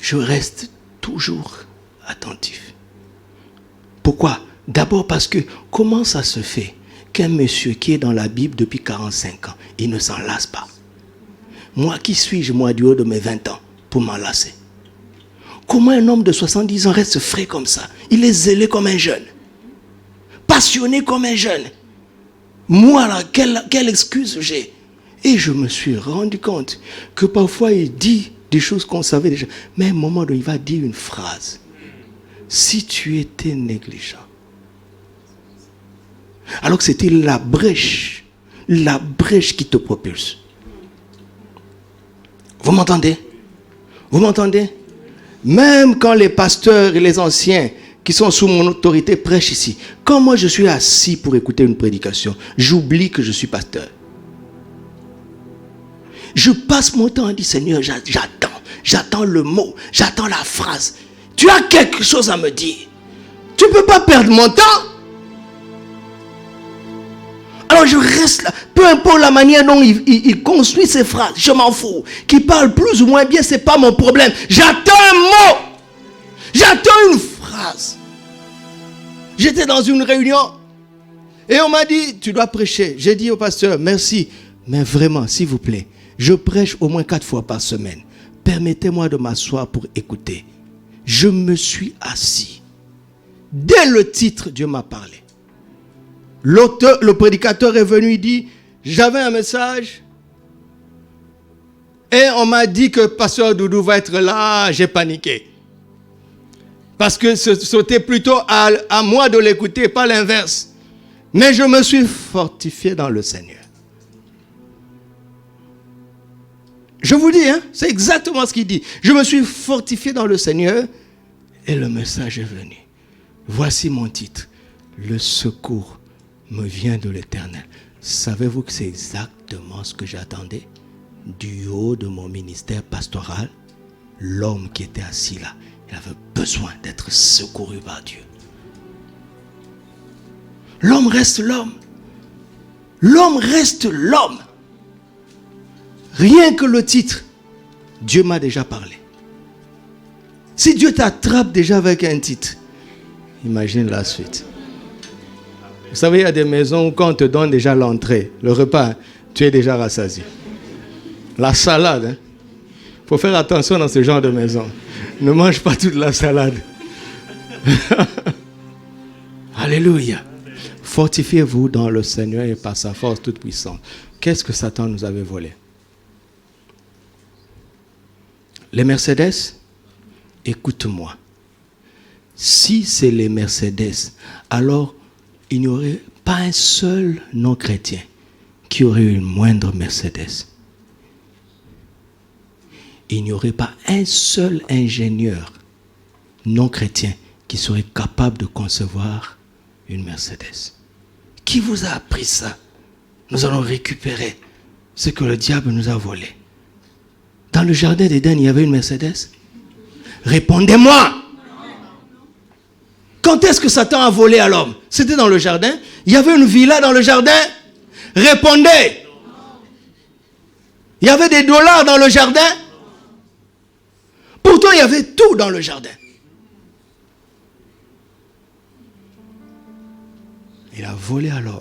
Je reste toujours attentif. Pourquoi? D'abord parce que comment ça se fait qu'un monsieur qui est dans la Bible depuis 45 ans, il ne s'en lasse pas? Moi, qui suis-je, moi, du haut de mes 20 ans, pour m'en lasser? Comment un homme de 70 ans reste frais comme ça? Il est zélé comme un jeune. Passionné comme un jeune. Moi, là, quelle excuse j'ai? Et je me suis rendu compte que parfois, il dit des choses qu'on savait déjà. Mais à un moment donné, il va dire une phrase. Si tu étais négligent. Alors que c'était la brèche qui te propulse. Vous m'entendez? Vous m'entendez? Même quand les pasteurs et les anciens qui sont sous mon autorité prêchent ici, quand moi je suis assis pour écouter une prédication, j'oublie que je suis pasteur. Je passe mon temps à dire, Seigneur, j'attends le mot, j'attends la phrase. Tu as quelque chose à me dire. Tu ne peux pas perdre mon temps. Alors je reste là, peu importe la manière dont il construit ses phrases, je m'en fous. Qu'il parle plus ou moins bien, ce n'est pas mon problème. J'attends un mot. J'attends une phrase. J'étais dans une réunion et on m'a dit, tu dois prêcher. J'ai dit au pasteur, merci, mais vraiment, s'il vous plaît, je prêche au moins 4 fois par semaine. Permettez-moi de m'asseoir pour écouter. Je me suis assis. Dès le titre, Dieu m'a parlé. Le prédicateur est venu, il dit, j'avais un message et on m'a dit que pasteur Doudou va être là. J'ai paniqué. Parce que c'était plutôt à moi de l'écouter, pas l'inverse. Mais je me suis fortifié dans le Seigneur. Je vous dis, hein, c'est exactement ce qu'il dit. Je me suis fortifié dans le Seigneur et le message est venu. Voici mon titre. Le secours me vient de l'Éternel. Savez-vous que c'est exactement ce que j'attendais? Du haut de mon ministère pastoral, l'homme qui était assis là, il avait besoin d'être secouru par Dieu. L'homme reste l'homme. L'homme reste l'homme. Rien que le titre, Dieu m'a déjà parlé. Si Dieu t'attrape déjà avec un titre, imagine la suite. Vous savez, il y a des maisons où quand on te donne déjà l'entrée, le repas, tu es déjà rassasié. La salade, il faut faire attention dans ce genre de maison. Ne mange pas toute la salade. Alléluia. Fortifiez-vous dans le Seigneur et par sa force toute puissante. Qu'est-ce que Satan nous avait volé? Les Mercedes, écoute-moi. Si c'est les Mercedes, alors il n'y aurait pas un seul non-chrétien qui aurait eu une moindre Mercedes. Il n'y aurait pas un seul ingénieur non-chrétien qui serait capable de concevoir une Mercedes. Qui vous a appris ça? Nous allons récupérer ce que le diable nous a volé. Dans le jardin d'Éden, il y avait une Mercedes? Répondez-moi! Quand est-ce que Satan a volé à l'homme? C'était dans le jardin? Il y avait une villa dans le jardin? Répondez! Il y avait des dollars dans le jardin? Pourtant, il y avait tout dans le jardin. Il a volé à l'homme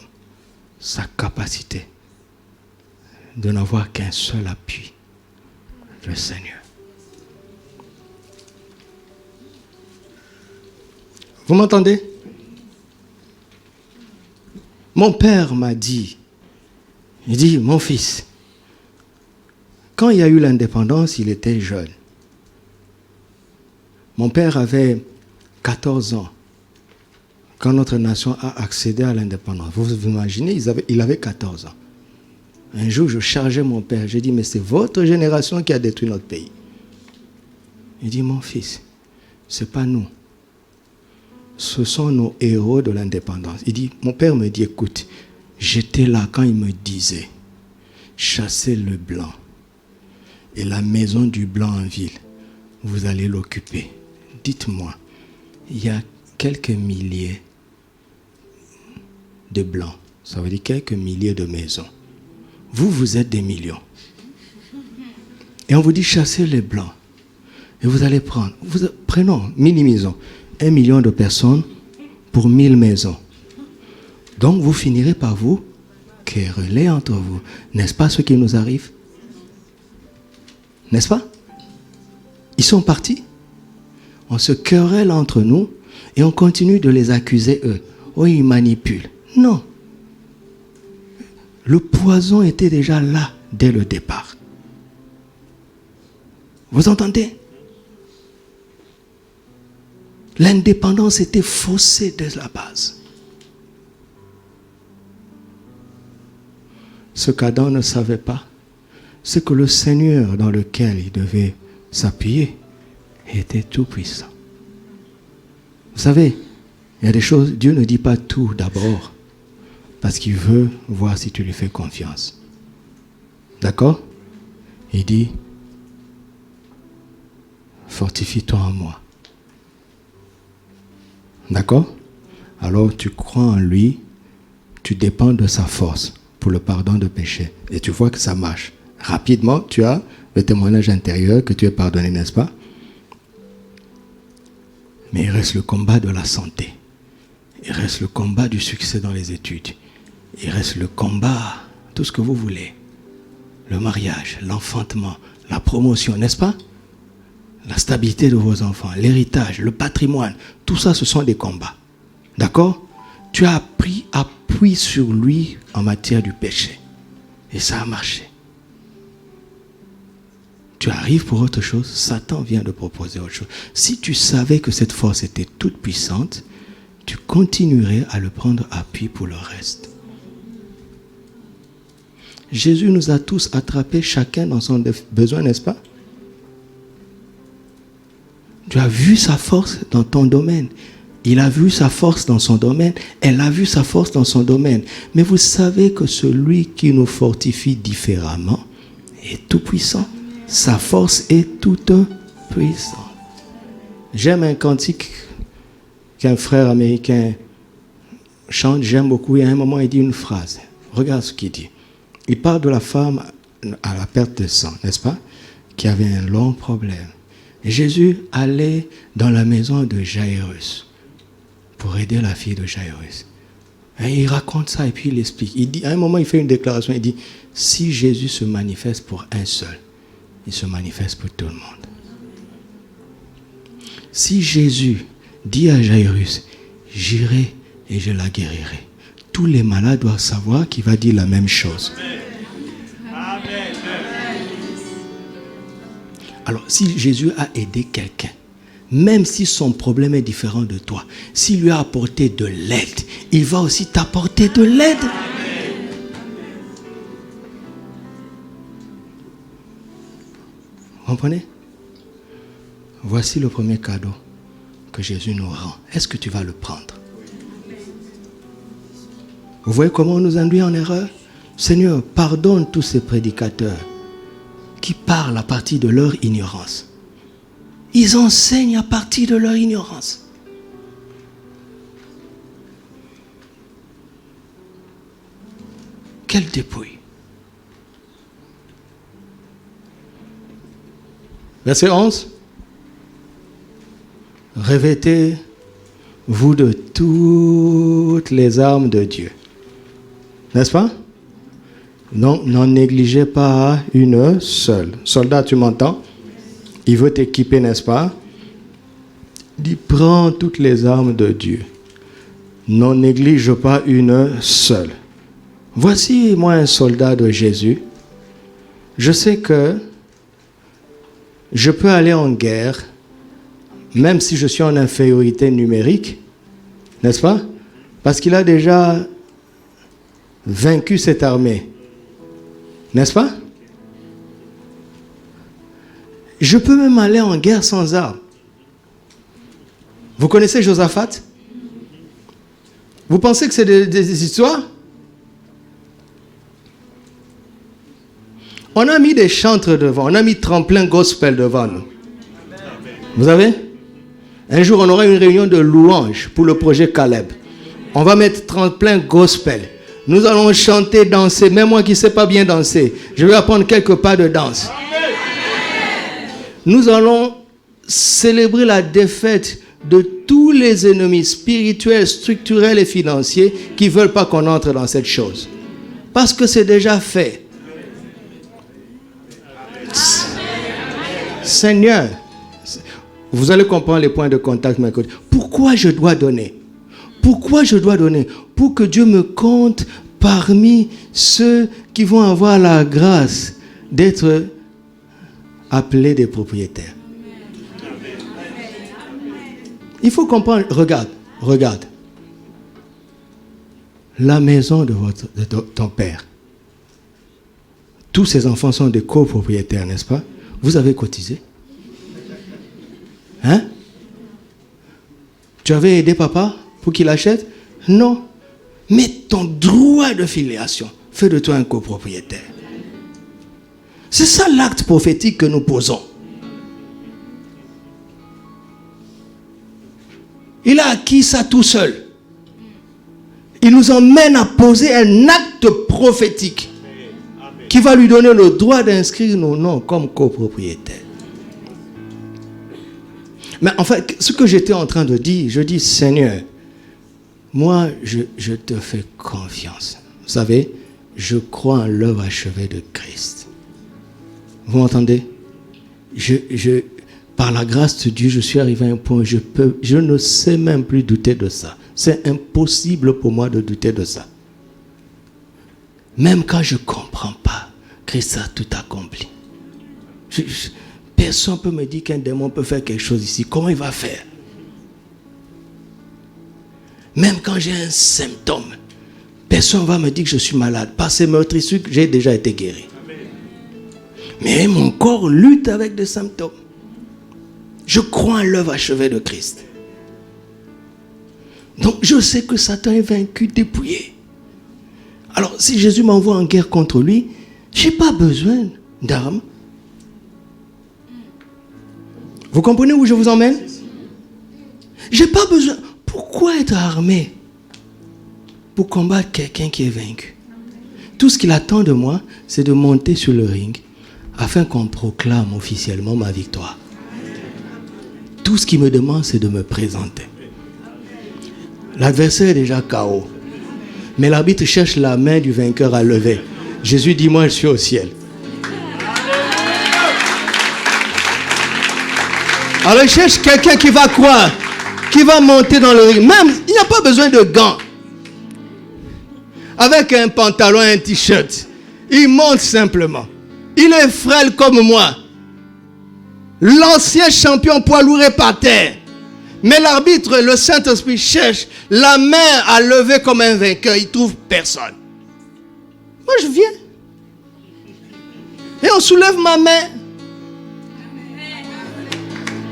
sa capacité de n'avoir qu'un seul appui, le Seigneur. Vous m'entendez? Mon père m'a dit, il dit, mon fils, quand il y a eu l'indépendance, il était jeune. Mon père avait 14 ans quand notre nation a accédé à l'indépendance. Vous vous imaginez, il avait 14 ans. Un jour, je chargeais mon père. J'ai dit, mais c'est votre génération qui a détruit notre pays. Il dit, mon fils, ce n'est pas nous. Ce sont nos héros de l'indépendance. Il dit, mon père me dit, écoute, j'étais là quand il me disait, chassez le blanc et la maison du blanc en ville, vous allez l'occuper. Dites-moi, il y a quelques milliers de blancs, ça veut dire quelques milliers de maisons. Vous, vous êtes des millions. Et on vous dit, chassez les blancs. Et vous allez prendre, prenons, minimisons, 1 million de personnes pour 1000 maisons. Donc vous finirez par vous quereller entre vous. N'est-ce pas ce qui nous arrive? N'est-ce pas? Ils sont partis. On se querelle entre nous et on continue de les accuser eux. Oh, ils manipulent. Non. Le poison était déjà là dès le départ. Vous entendez? L'indépendance était faussée dès la base. Ce qu'Adam ne savait pas, c'est que le Seigneur dans lequel il devait s'appuyer était tout puissant. Vous savez, il y a des choses, Dieu ne dit pas tout d'abord, parce qu'il veut voir si tu lui fais confiance. D'accord? Il dit, fortifie-toi en moi. D'accord? Alors tu crois en lui, tu dépends de sa force pour le pardon de péché. Et tu vois que ça marche. Rapidement, tu as le témoignage intérieur que tu es pardonné, n'est-ce pas? Mais il reste le combat de la santé. Il reste le combat du succès dans les études. Il reste le combat, tout ce que vous voulez. Le mariage, l'enfantement, la promotion, n'est-ce pas? La stabilité de vos enfants, l'héritage, le patrimoine, tout ça, ce sont des combats. D'accord? Tu as pris appui sur lui en matière du péché. Et ça a marché. Tu arrives pour autre chose, Satan vient de proposer autre chose. Si tu savais que cette force était toute puissante, tu continuerais à le prendre appui pour le reste. Jésus nous a tous attrapés, chacun dans son besoin, n'est-ce pas? Tu as vu sa force dans ton domaine. Il a vu sa force dans son domaine. Elle a vu sa force dans son domaine. Mais vous savez que celui qui nous fortifie différemment est tout puissant. Sa force est toute puissante. J'aime un cantique qu'un frère américain chante. J'aime beaucoup. Et à un moment, il dit une phrase. Regarde ce qu'il dit. Il parle de la femme à la perte de sang, n'est-ce pas? Qui avait un long problème. Et Jésus allait dans la maison de Jairus pour aider la fille de Jairus. Et il raconte ça et puis il explique. Il dit, à un moment, il fait une déclaration. Il dit, si Jésus se manifeste pour un seul, il se manifeste pour tout le monde. Si Jésus dit à Jairus, j'irai et je la guérirai, tous les malades doivent savoir qu'il va dire la même chose. Amen. Alors, si Jésus a aidé quelqu'un, même si son problème est différent de toi, s'il lui a apporté de l'aide, il va aussi t'apporter de l'aide. Vous comprenez? Voici le premier cadeau que Jésus nous rend. Est-ce que tu vas le prendre? Vous voyez comment on nous induit en erreur? Seigneur, pardonne tous ces prédicateurs qui parlent à partir de leur ignorance. Ils enseignent à partir de leur ignorance. Quelle dépouille. Verset 11. Revêtez-vous de toutes les armes de Dieu. N'est-ce pas? Non, n'en négligez pas une seule. Soldat, tu m'entends? Il veut t'équiper, n'est-ce pas? Il dit, prends toutes les armes de Dieu. N'en néglige pas une seule. Voici, moi, un soldat de Jésus. Je sais que je peux aller en guerre, même si je suis en infériorité numérique, N'est-ce pas? Parce qu'il a déjà vaincu cette armée. N'est-ce pas? Je peux même aller en guerre sans armes. Vous connaissez Josaphat? Vous pensez que c'est des histoires? On a mis des chantres devant, on a mis tremplin gospel devant nous. Vous avez? Un jour, on aura une réunion de louanges pour le projet Caleb. On va mettre tremplin gospel. Nous allons chanter, danser. Même moi qui ne sais pas bien danser, je vais apprendre quelques pas de danse. Nous allons célébrer la défaite de tous les ennemis spirituels, structurels et financiers qui ne veulent pas qu'on entre dans cette chose. Parce que c'est déjà fait. Seigneur, vous allez comprendre les points de contact. Pourquoi je dois donner? Pourquoi je dois donner? Pour que Dieu me compte parmi ceux qui vont avoir la grâce d'être appelés des propriétaires. Il faut comprendre, regarde. La maison de ton père. Tous ses enfants sont des copropriétaires, n'est-ce pas? Vous avez cotisé? Hein? Tu avais aidé papa pour qu'il achète? Non. Mais ton droit de filiation fait de toi un copropriétaire. C'est ça l'acte prophétique que nous posons. Il a acquis ça tout seul. Il nous emmène à poser un acte prophétique qui va lui donner le droit d'inscrire nos noms comme copropriétaires. Mais en fait, ce que j'étais en train de dire, je dis, Seigneur, moi, je te fais confiance. Vous savez, je crois en l'œuvre achevée de Christ. Vous m'entendez? Par la grâce de Dieu, je suis arrivé à un point où je ne sais même plus douter de ça. C'est impossible pour moi de douter de ça. Même quand je ne comprends pas, Christ a tout accompli. Personne ne peut me dire qu'un démon peut faire quelque chose ici. Comment il va faire? Même quand j'ai un symptôme, personne ne va me dire que je suis malade. Par ces meurtrissures, j'ai déjà été guéri. Mais mon corps lutte avec des symptômes. Je crois en l'œuvre achevée de Christ. Donc je sais que Satan est vaincu, dépouillé. Alors si Jésus m'envoie en guerre contre lui, je n'ai pas besoin d'armes. Vous comprenez où je vous emmène? Je n'ai pas besoin. Pourquoi être armé pour combattre quelqu'un qui est vaincu? Tout ce qu'il attend de moi, c'est de monter sur le ring afin qu'on proclame officiellement ma victoire. Tout ce qu'il me demande, c'est de me présenter. L'adversaire est déjà KO. Mais l'arbitre cherche la main du vainqueur à lever. Jésus dit, moi je suis au ciel. Alors il cherche quelqu'un qui va croire, qui va monter dans le ring. Même, il n'y a pas besoin de gants. Avec un pantalon et un t-shirt, il monte simplement. Il est frêle comme moi. L'ancien champion poids lourd est par terre. Mais l'arbitre, le Saint-Esprit, cherche la main à lever comme un vainqueur. Il ne trouve personne. Moi, je viens. Et on soulève ma main.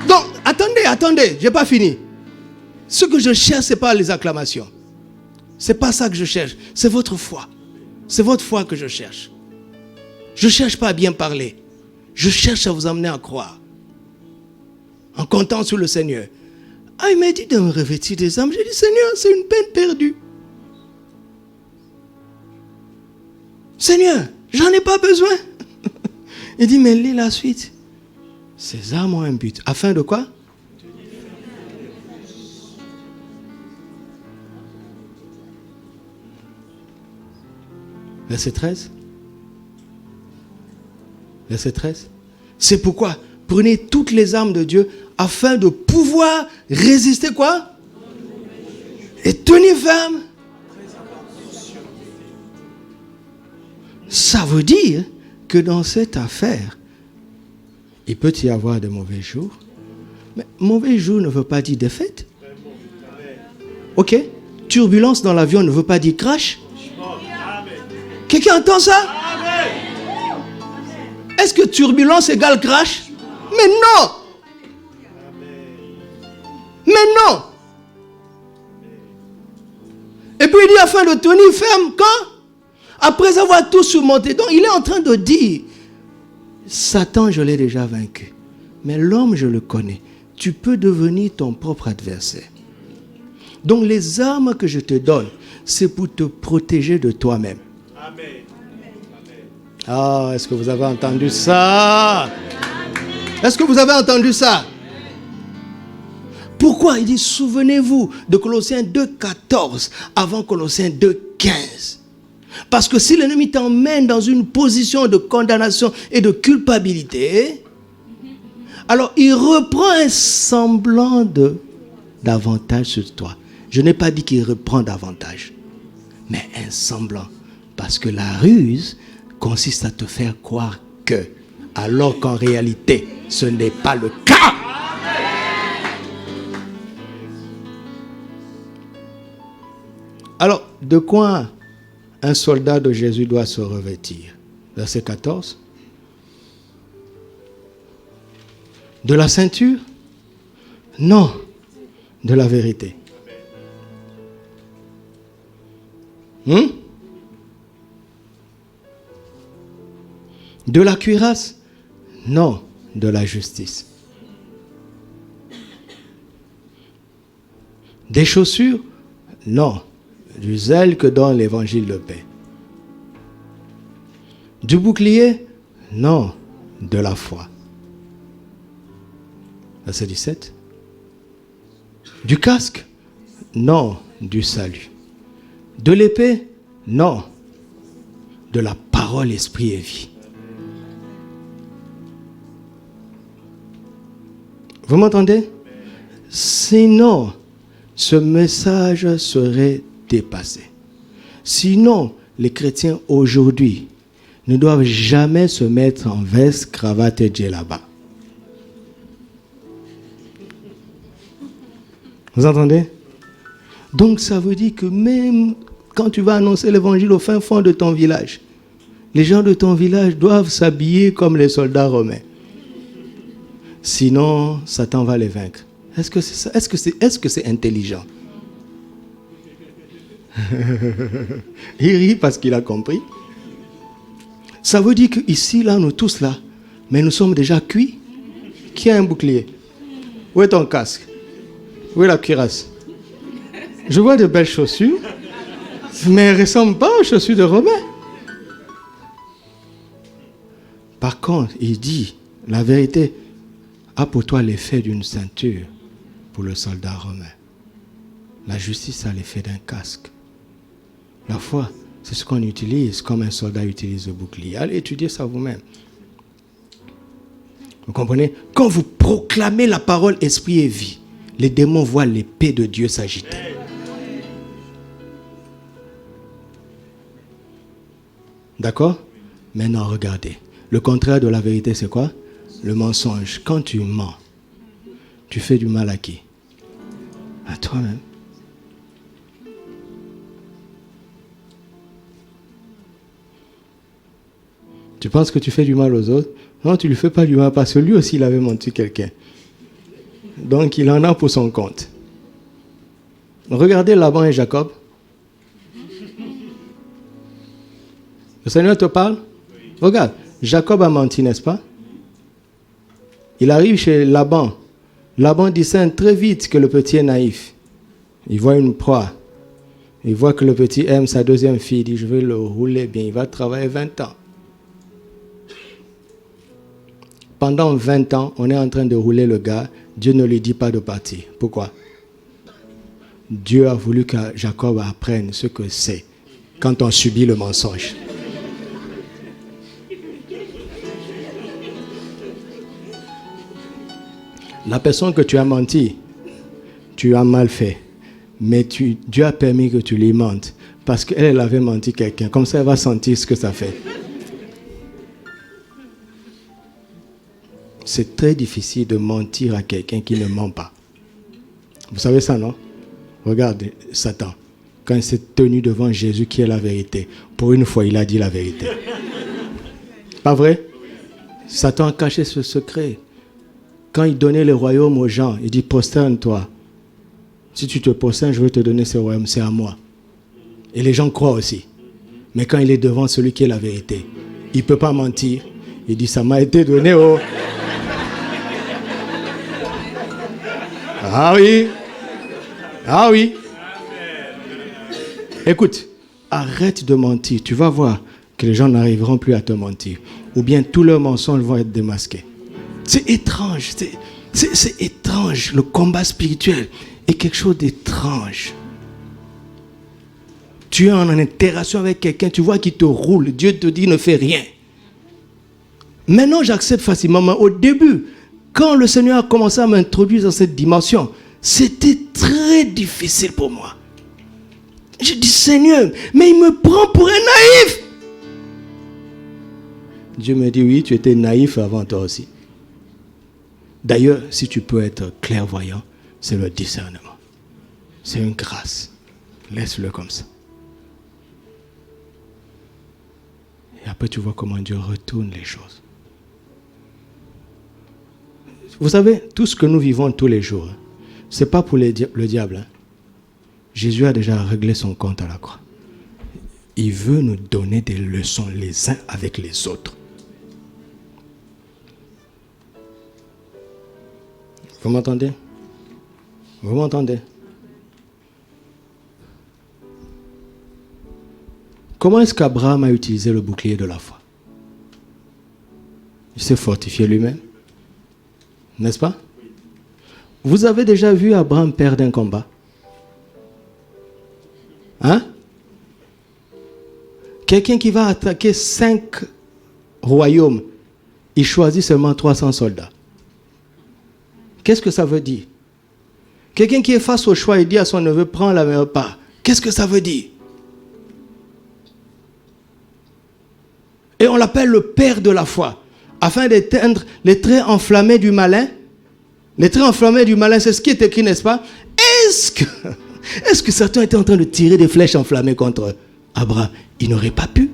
Donc, attendez, je n'ai pas fini. Ce que je cherche, ce n'est pas les acclamations. Ce n'est pas ça que je cherche. C'est votre foi. C'est votre foi que je cherche. Je ne cherche pas à bien parler. Je cherche à vous amener à croire. En comptant sur le Seigneur. Ah, il m'a dit de me revêtir des armes. J'ai dit, Seigneur, c'est une peine perdue. Seigneur, j'en ai pas besoin. Il dit, mais lis la suite. Ces armes ont un but. Afin de quoi? Verset 13. Verset 13. C'est pourquoi prenez toutes les armes de Dieu afin de pouvoir résister quoi? Et tenir ferme. Ça veut dire que dans cette affaire, il peut y avoir de mauvais jours. Mais mauvais jours ne veut pas dire défaite. Ok? Turbulence dans l'avion ne veut pas dire crash. Quelqu'un entend ça? Est-ce que turbulence égale crash? Mais non! Mais non! Et puis il dit afin de tenir ferme quand? Après avoir tout surmonté. Donc il est en train de dire, Satan je l'ai déjà vaincu. Mais l'homme je le connais. Tu peux devenir ton propre adversaire. Donc les armes que je te donne, c'est pour te protéger de toi-même. Amen. Ah, est-ce que vous avez entendu ça? Est-ce que vous avez entendu ça? Pourquoi? Il dit, souvenez-vous de Colossiens 2,14 avant Colossiens 2,15. Parce que si l'ennemi t'emmène dans une position de condamnation et de culpabilité, alors il reprend un semblant d'avantage sur toi. Je n'ai pas dit qu'il reprend davantage, mais un semblant. Parce que la ruse consiste à te faire croire que, alors qu'en réalité, ce n'est pas le cas. Alors, de quoi un soldat de Jésus doit se revêtir? Verset 14. De la ceinture? Non, de la vérité. De la cuirasse? Non, de la justice. Des chaussures? Non, du zèle que donne l'évangile de paix. Du bouclier? Non, de la foi. Verset 17. Du casque? Non, du salut. De l'épée? Non, de la parole, esprit et vie. Vous m'entendez? Sinon, ce message serait dépassé. Sinon, les chrétiens aujourd'hui ne doivent jamais se mettre en veste, cravate et djellaba. Vous entendez? Donc ça veut dire que même quand tu vas annoncer l'évangile au fin fond de ton village, les gens de ton village doivent s'habiller comme les soldats romains. Sinon, Satan va les vaincre. Est-ce que c'est ça? Est-ce que c'est intelligent? Il rit parce qu'il a compris. Ça veut dire qu'ici, là, nous tous là, mais nous sommes déjà cuits. Qui a un bouclier? Où est ton casque? Où est la cuirasse? Je vois de belles chaussures, mais elles ne ressemblent pas aux chaussures de Romains. Par contre, il dit, la vérité a pour toi l'effet d'une ceinture pour le soldat romain. La justice a l'effet d'un casque. La foi, c'est ce qu'on utilise comme un soldat utilise le bouclier. Allez étudier ça vous-même. Vous comprenez? Quand vous proclamez la parole esprit et vie, les démons voient l'épée de Dieu s'agiter. D'accord? Maintenant, regardez. Le contraire de la vérité, c'est quoi? Le mensonge. Quand tu mens, tu fais du mal à qui? À toi-même. Tu penses que tu fais du mal aux autres? Non, tu ne lui fais pas du mal parce que lui aussi, il avait menti quelqu'un. Donc, il en a pour son compte. Regardez Laban et Jacob. Le Seigneur te parle? Regarde, Jacob a menti, n'est-ce pas? Il arrive chez Laban. Laban discerne très vite que le petit est naïf. Il voit une proie. Il voit que le petit aime sa deuxième fille. Il dit, je vais le rouler bien. Il va travailler 20 ans. Pendant 20 ans, on est en train de rouler le gars. Dieu ne lui dit pas de partir. Pourquoi? Dieu a voulu que Jacob apprenne ce que c'est quand on subit le mensonge. La personne que tu as menti, tu as mal fait. Mais Dieu a permis que tu lui mentes. Parce qu'elle avait menti quelqu'un. Comme ça, elle va sentir ce que ça fait. C'est très difficile de mentir à quelqu'un qui ne ment pas. Vous savez ça, non? Regarde Satan. Quand il s'est tenu devant Jésus qui est la vérité, pour une fois, il a dit la vérité. Pas vrai? Satan a caché ce secret. Quand il donnait le royaume aux gens, il dit prosterne-toi. Si tu te prosternes, je veux te donner ce royaume, c'est à moi. Et les gens croient aussi. Mais quand il est devant celui qui est la vérité, il ne peut pas mentir. Il dit, ça m'a été donné au... Ah oui. Ah oui. Écoute, arrête de mentir. Tu vas voir que les gens n'arriveront plus à te mentir. Ou bien tous leurs mensonges vont être démasqués. C'est étrange. C'est étrange. Le combat spirituel est quelque chose d'étrange. Tu es en interaction avec quelqu'un, tu vois qu'il te roule. Dieu te dit ne fais rien. Maintenant, j'accepte facilement. Mais au début, quand le Seigneur a commencé à m'introduire dans cette dimension, c'était très difficile pour moi. Je dis, Seigneur, mais il me prend pour un naïf. Dieu me dit, oui, tu étais naïf avant toi aussi. D'ailleurs, si tu peux être clairvoyant, c'est le discernement. C'est une grâce. Laisse-le comme ça. Et après, tu vois comment Dieu retourne les choses. Vous savez, tout ce que nous vivons tous les jours, ce n'est pas pour le diable. Hein. Jésus a déjà réglé son compte à la croix. Il veut nous donner des leçons les uns avec les autres. Vous m'entendez? Vous m'entendez? Comment est-ce qu'Abraham a utilisé le bouclier de la foi? Il s'est fortifié lui-même. N'est-ce pas? Vous avez déjà vu Abraham perdre un combat? Hein? Quelqu'un qui va attaquer 5 royaumes, il choisit seulement 300 soldats. Qu'est-ce que ça veut dire? Quelqu'un qui est face au choix et dit à son neveu, prends la meilleure part. Qu'est-ce que ça veut dire? Et on l'appelle le père de la foi, afin d'éteindre les traits enflammés du malin. Les traits enflammés du malin, c'est ce qui est écrit, n'est-ce pas? Est-ce que Satan était en train de tirer des flèches enflammées contre Abraham? Il n'aurait pas pu.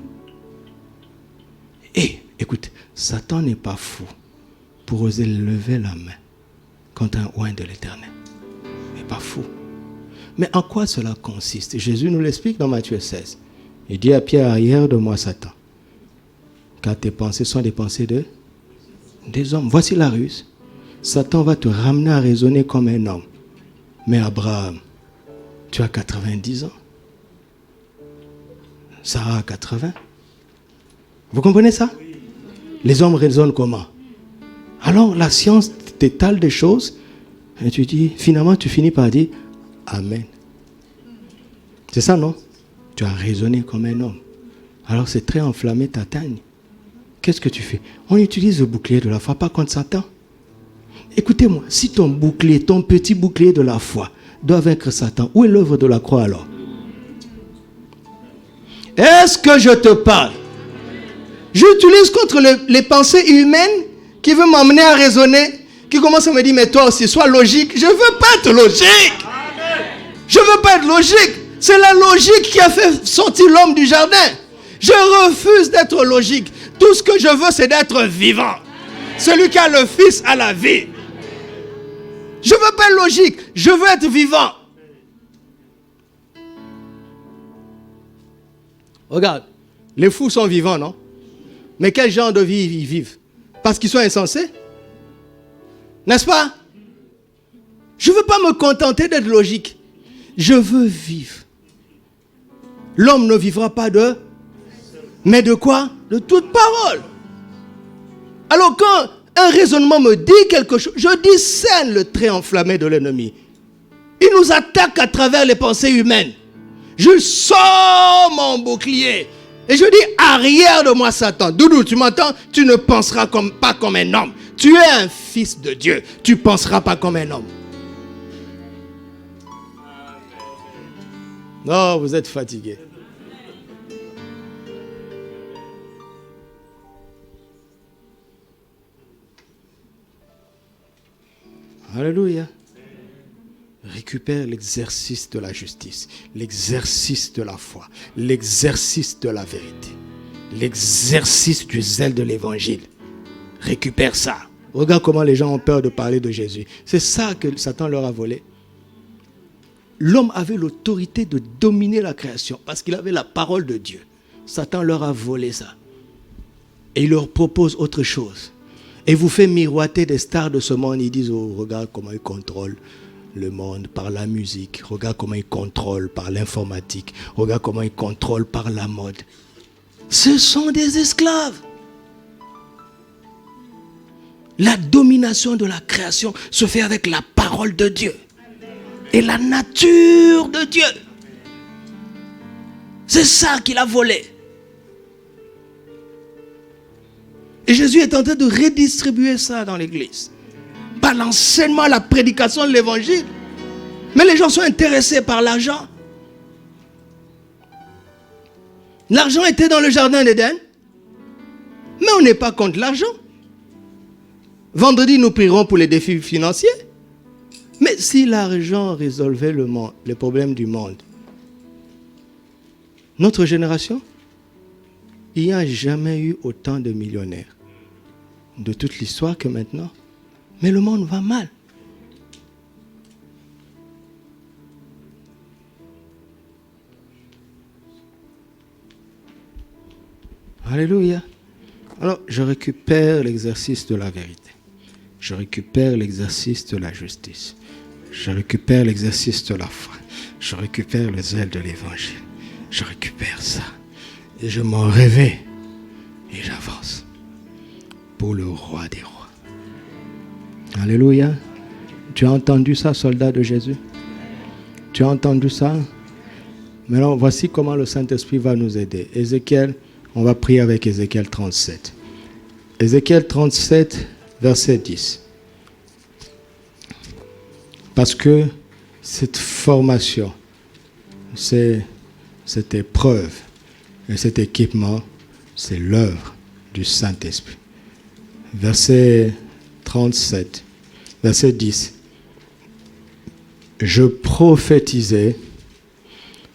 Et, écoute, Satan n'est pas fou pour oser lever la main contre un oint de l'Éternel. Il n'est pas fou. Mais en quoi cela consiste? Jésus nous l'explique dans Matthieu 16. Il dit à Pierre, arrière de moi, Satan. Car tes pensées sont des pensées des hommes. Voici la ruse. Satan va te ramener à raisonner comme un homme. Mais Abraham, tu as 90 ans. Sarah a 80. Vous comprenez ça? Les hommes raisonnent comment? Alors la science t'étale des choses et tu dis, finalement tu finis par dire Amen. C'est ça, non? Tu as raisonné comme un homme. Alors ces traits enflammés t'atteignent. Qu'est-ce que tu fais? On utilise le bouclier de la foi, pas contre Satan. Écoutez-moi, si ton bouclier, ton petit bouclier de la foi doit vaincre Satan, où est l'œuvre de la croix alors? Est-ce que je te parle? J'utilise contre les pensées humaines qui veulent m'emmener à raisonner, qui commencent à me dire, mais toi aussi, sois logique. Je ne veux pas être logique. Je ne veux pas être logique. C'est la logique qui a fait sortir l'homme du jardin. Je refuse d'être logique. Tout ce que je veux, c'est d'être vivant. Celui qui a le Fils a la vie. Je ne veux pas être logique. Je veux être vivant. Regarde, les fous sont vivants, non? Mais quel genre de vie ils vivent? Parce qu'ils sont insensés? N'est-ce pas? Je ne veux pas me contenter d'être logique. Je veux vivre. L'homme ne vivra pas de... Mais de quoi? De toute parole. Alors quand un raisonnement me dit quelque chose, je discerne le trait enflammé de l'ennemi. Il nous attaque à travers les pensées humaines. Je sors mon bouclier et je dis, arrière de moi Satan. Doudou, tu m'entends? Tu ne penseras pas comme un homme. Tu es un fils de Dieu. Tu ne penseras pas comme un homme. Non, vous êtes fatigué. Alléluia. récupère l'exercice de la justice, l'exercice de la foi, l'exercice de la vérité, l'exercice du zèle de l'évangile. Récupère ça. Regarde comment les gens ont peur de parler de Jésus. C'est ça que Satan leur a volé. L'homme avait l'autorité de dominer la création parce qu'il avait la parole de Dieu. Satan leur a volé ça. Et il leur propose autre chose. Et vous fait miroiter des stars de ce monde. Ils disent, oh, regarde comment ils contrôlent le monde par la musique. Regarde comment ils contrôlent par l'informatique. Regarde comment ils contrôlent par la mode. Ce sont des esclaves. La domination de la création se fait avec la parole de Dieu et la nature de Dieu. C'est ça qu'il a volé. Et Jésus est en train de redistribuer ça dans l'église. Par l'enseignement, la prédication de l'évangile. Mais les gens sont intéressés par l'argent. L'argent était dans le jardin d'Éden. Mais on n'est pas contre l'argent. Vendredi, nous prierons pour les défis financiers. Mais si l'argent résolvait les problèmes du monde, notre génération, il n'y a jamais eu autant de millionnaires de toute l'histoire que maintenant. Mais le monde va mal. Alléluia. Alors, je récupère l'exercice de la vérité. Je récupère l'exercice de la justice. Je récupère l'exercice de la foi. Je récupère le zèle de l'évangile. Je récupère ça. Et je m'en réveille. Et j'avance. Pour le roi des rois. Alléluia. Tu as entendu ça, soldat de Jésus? Tu as entendu ça? Maintenant, voici comment le Saint-Esprit va nous aider. Ézéchiel, on va prier avec Ézéchiel 37. Ézéchiel 37, verset 10. Parce que cette formation, cette épreuve et cet équipement, c'est l'œuvre du Saint-Esprit. Verset 37, verset 10. Je prophétisais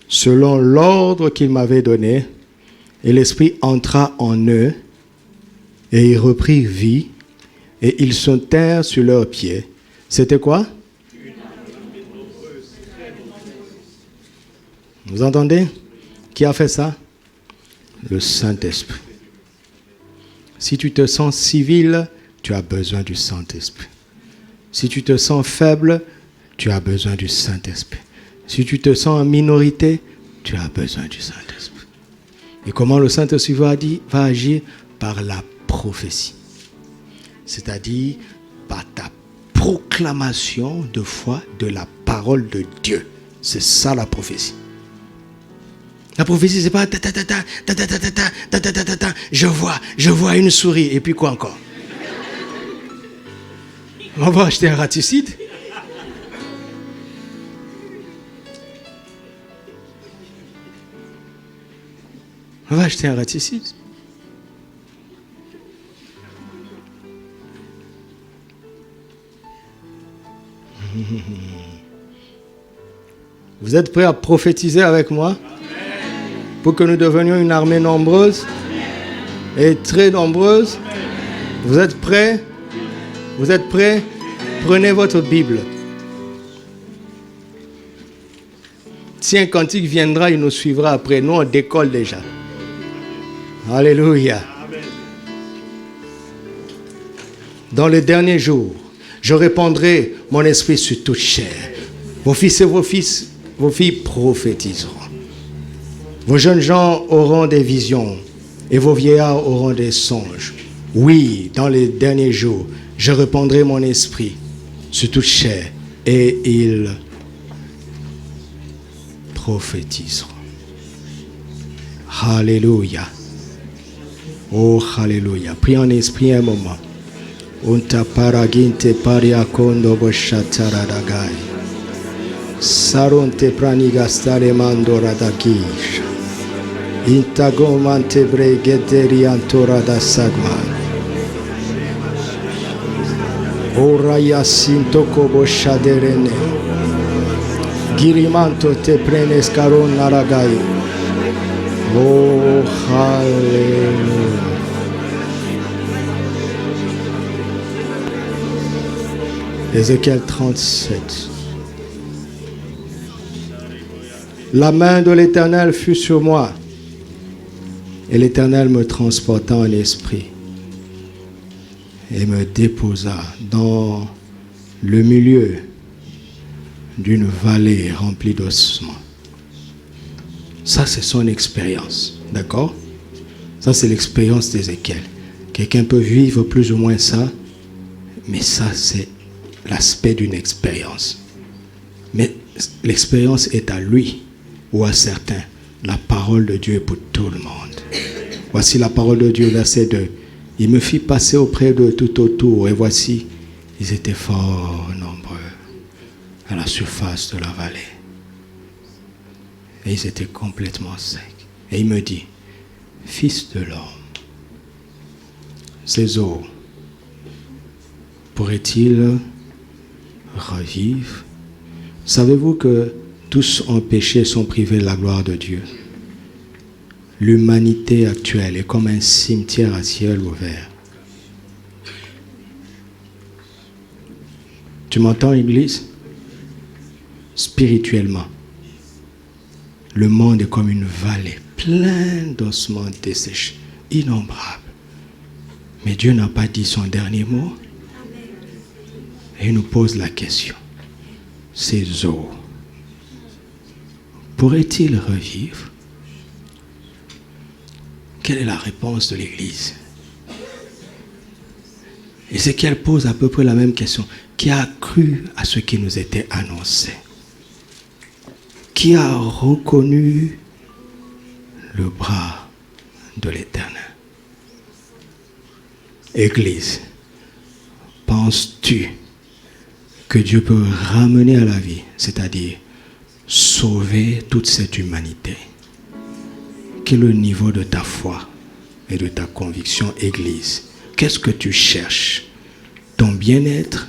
selon l'ordre qu'il m'avait donné, et l'Esprit entra en eux, et ils reprirent vie, et ils sautèrent sur leurs pieds. C'était quoi? Vous entendez? Qui a fait ça? Le Saint-Esprit. Si tu te sens civil, tu as besoin du Saint-Esprit. Si tu te sens faible, tu as besoin du Saint-Esprit. Si tu te sens en minorité, tu as besoin du Saint-Esprit. Et comment le Saint-Esprit va agir? Par la prophétie. C'est-à-dire par ta proclamation de foi de la parole de Dieu. C'est ça la prophétie. La prophétie, c'est pas je vois une souris, et puis quoi encore? On va acheter un raticide. On va acheter un raticide. Vous êtes prêts à prophétiser avec moi? Pour que nous devenions une armée nombreuse et très nombreuse. Vous êtes prêts? Vous êtes prêts? Prenez votre Bible. Si un cantique viendra, il nous suivra après. Nous, on décolle déjà. Alléluia. Dans les derniers jours, je répandrai mon esprit sur toute chair. Vos fils et vos filles prophétiseront. Vos jeunes gens auront des visions et vos vieillards auront des songes. Oui, dans les derniers jours, je répandrai mon esprit sur toute chair et ils prophétiseront. Alléluia. Oh, alléluia. Prie en esprit un moment. Unta paraginte pariakondo boshataradagai. Saronte pranigastare mandoradakisha. Intagomante bregederi antora da sagma. Ora yasintoko boshaderene. Girimanto te prenes caron naragai. Oh, hallelujah. Ézéchiel 37. La main de l'Éternel fut sur moi, et l'Éternel me transporta en esprit et me déposa dans le milieu d'une vallée remplie d'ossements. Ça, c'est son expérience, d'accord? Ça, c'est l'expérience d'Ézéchiel. Quelqu'un peut vivre plus ou moins ça, mais ça, c'est l'aspect d'une expérience. Mais l'expérience est à lui ou à certains. La parole de Dieu est pour tout le monde. Voici la parole de Dieu, verset 2. Il me fit passer auprès de tout autour, et voici, ils étaient fort nombreux à la surface de la vallée. Et ils étaient complètement secs. Et il me dit, fils de l'homme, ces eaux pourraient-ils revivre? Savez-vous que tous en péché sont privés de la gloire de Dieu? L'humanité actuelle est comme un cimetière à ciel ouvert. Tu m'entends, Église? Spirituellement, le monde est comme une vallée pleine d'ossements desséchés, innombrables. Mais Dieu n'a pas dit son dernier mot. Et il nous pose la question. Ces eaux pourraient-ils revivre? Quelle est la réponse de l'Église? Ézéchiel pose à peu près la même question. Qui a cru à ce qui nous était annoncé? Qui a reconnu le bras de l'Éternel? Église, penses-tu que Dieu peut ramener à la vie, c'est-à-dire sauver toute cette humanité? Quel est le niveau de ta foi et de ta conviction, Église? Qu'est-ce que tu cherches? Ton bien-être,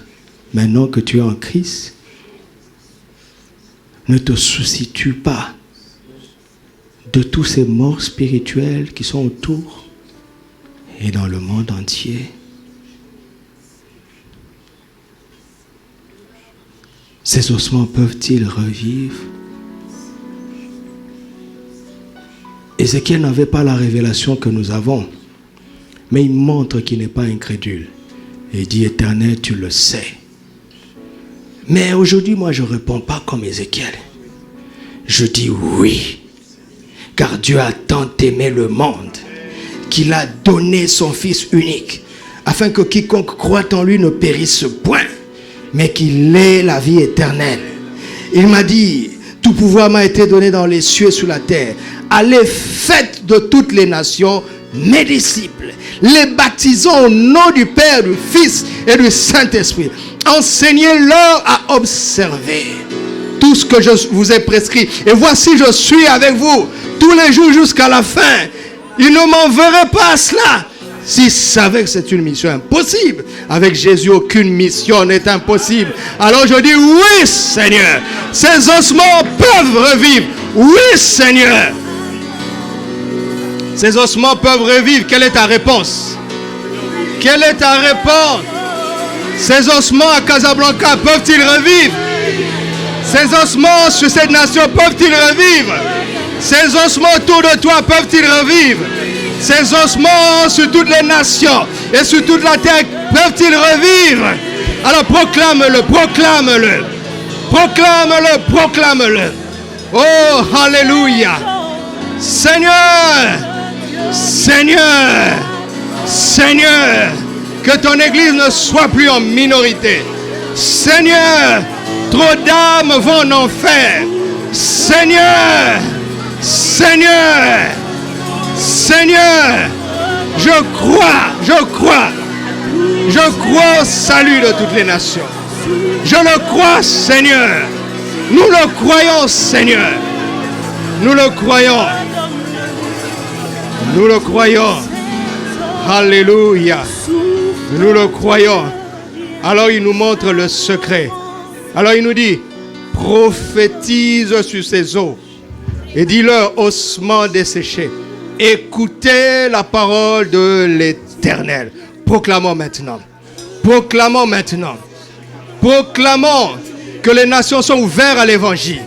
maintenant que tu es en Christ? Ne te soucies-tu pas de tous ces morts spirituels qui sont autour et dans le monde entier? Ces ossements peuvent-ils revivre? Ézéchiel n'avait pas la révélation que nous avons, mais il montre qu'il n'est pas incrédule. Et il dit, Éternel, tu le sais. Mais aujourd'hui, moi, je ne réponds pas comme Ézéchiel. Je dis oui, car Dieu a tant aimé le monde qu'il a donné son Fils unique, afin que quiconque croit en lui ne périsse point, mais qu'il ait la vie éternelle. Il m'a dit, tout pouvoir m'a été donné dans les cieux et sur la terre. Allez, faites de toutes les nations mes disciples, les baptisons au nom du Père, du Fils et du Saint-Esprit. Enseignez-leur à observer tout ce que je vous ai prescrit. Et voici, je suis avec vous tous les jours jusqu'à la fin. Ils ne m'enverraient pas à cela s'ils savaient que c'est une mission impossible. Avec Jésus, aucune mission n'est impossible. Alors je dis oui, Seigneur. Ces ossements peuvent revivre. Oui, Seigneur. Ces ossements peuvent revivre. Quelle est ta réponse? Quelle est ta réponse? Ces ossements à Casablanca peuvent-ils revivre? Ces ossements sur cette nation peuvent-ils revivre? Ces ossements autour de toi peuvent-ils revivre? Ces ossements sur toutes les nations et sur toute la terre peuvent-ils revivre? Alors proclame-le, proclame-le. Proclame-le, proclame-le. Oh, alléluia. Seigneur, Seigneur, Seigneur, que ton église ne soit plus en minorité. Seigneur, trop d'âmes vont en enfer. Seigneur, Seigneur, Seigneur, je crois au salut de toutes les nations. Je le crois, Seigneur. Nous le croyons, Seigneur. Nous le croyons. Nous le croyons. Alléluia. Nous le croyons. Alors il nous montre le secret. Alors il nous dit, prophétise sur ces eaux et dis-leur, ossements desséchés, écoutez la parole de l'Éternel. Proclamons maintenant. Proclamons maintenant. Proclamons que les nations sont ouvertes à l'évangile,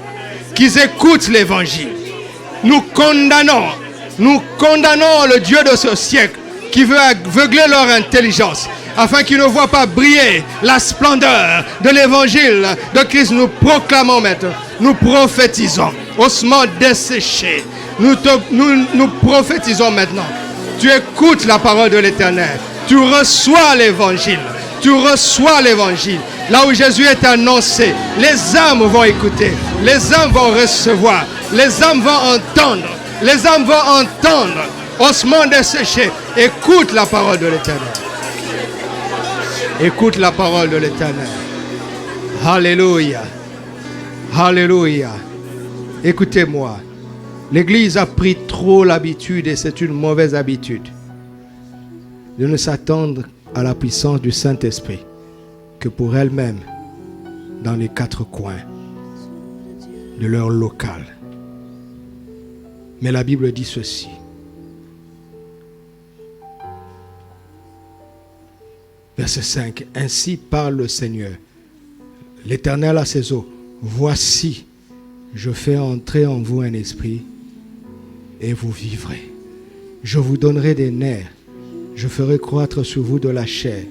qu'ils écoutent l'évangile. Nous condamnons le Dieu de ce siècle qui veut aveugler leur intelligence afin qu'ils ne voient pas briller la splendeur de l'évangile de Christ. Nous proclamons maintenant, nous prophétisons, ossements desséchés. Nous prophétisons maintenant. Tu écoutes la parole de l'Éternel. Tu reçois l'évangile. Tu reçois l'évangile. Là où Jésus est annoncé, les âmes vont écouter. Les âmes vont recevoir. Les âmes vont entendre. Les âmes vont entendre. Ossements desséchés. Écoute la parole de l'Éternel. Écoute la parole de l'Éternel. Alléluia. Alléluia. Écoutez-moi. L'Église a pris trop l'habitude, et c'est une mauvaise habitude, de ne s'attendre à la puissance du Saint-Esprit que pour elle-même, dans les quatre coins de leur local. Mais la Bible dit ceci. Verset 5. Ainsi parle le Seigneur, l'Éternel à ses eaux. Voici, je fais entrer en vous un esprit et vous vivrez. Je vous donnerai des nerfs. Je ferai croître sur vous de la chair.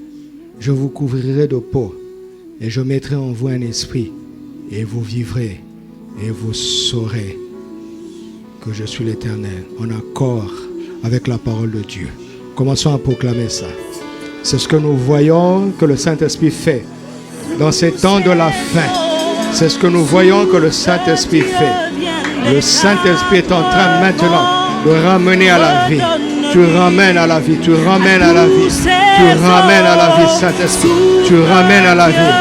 Je vous couvrirai de peau. Et je mettrai en vous un esprit. Et vous vivrez. Et vous saurez que je suis l'Éternel. En accord avec la parole de Dieu. Commençons à proclamer ça. C'est ce que nous voyons que le Saint-Esprit fait. Dans ces temps de la fin. C'est ce que nous voyons que le Saint-Esprit fait. Le Saint-Esprit est en train maintenant de ramener à la vie. Tu ramènes à la vie, tu ramènes à la vie, tu ramènes à la vie, Saint-Esprit. Tu ramènes à la vie.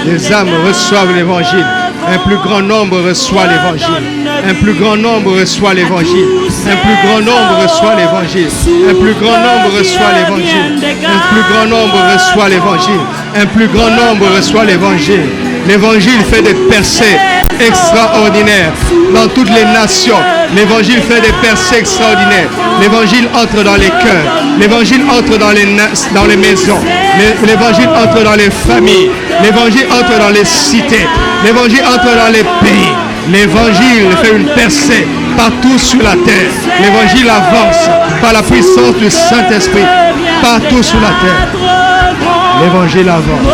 Les âmes reçoivent l'évangile. Un plus grand nombre reçoit l'évangile. Un plus grand nombre reçoit l'évangile. Un plus grand nombre reçoit l'évangile. Un plus grand nombre reçoit l'évangile. Un plus grand nombre reçoit l'évangile. Un plus grand nombre reçoit l'évangile. L'évangile fait des percées extraordinaires dans toutes les nations. L'évangile fait des percées extraordinaires. L'évangile entre dans les cœurs. L'évangile entre dans les maisons. L'évangile entre dans les familles. L'évangile entre dans les cités. L'évangile entre dans les pays. L'évangile fait une percée partout sur la terre. L'évangile avance par la puissance du Saint-Esprit partout sur la terre. L'évangile avance.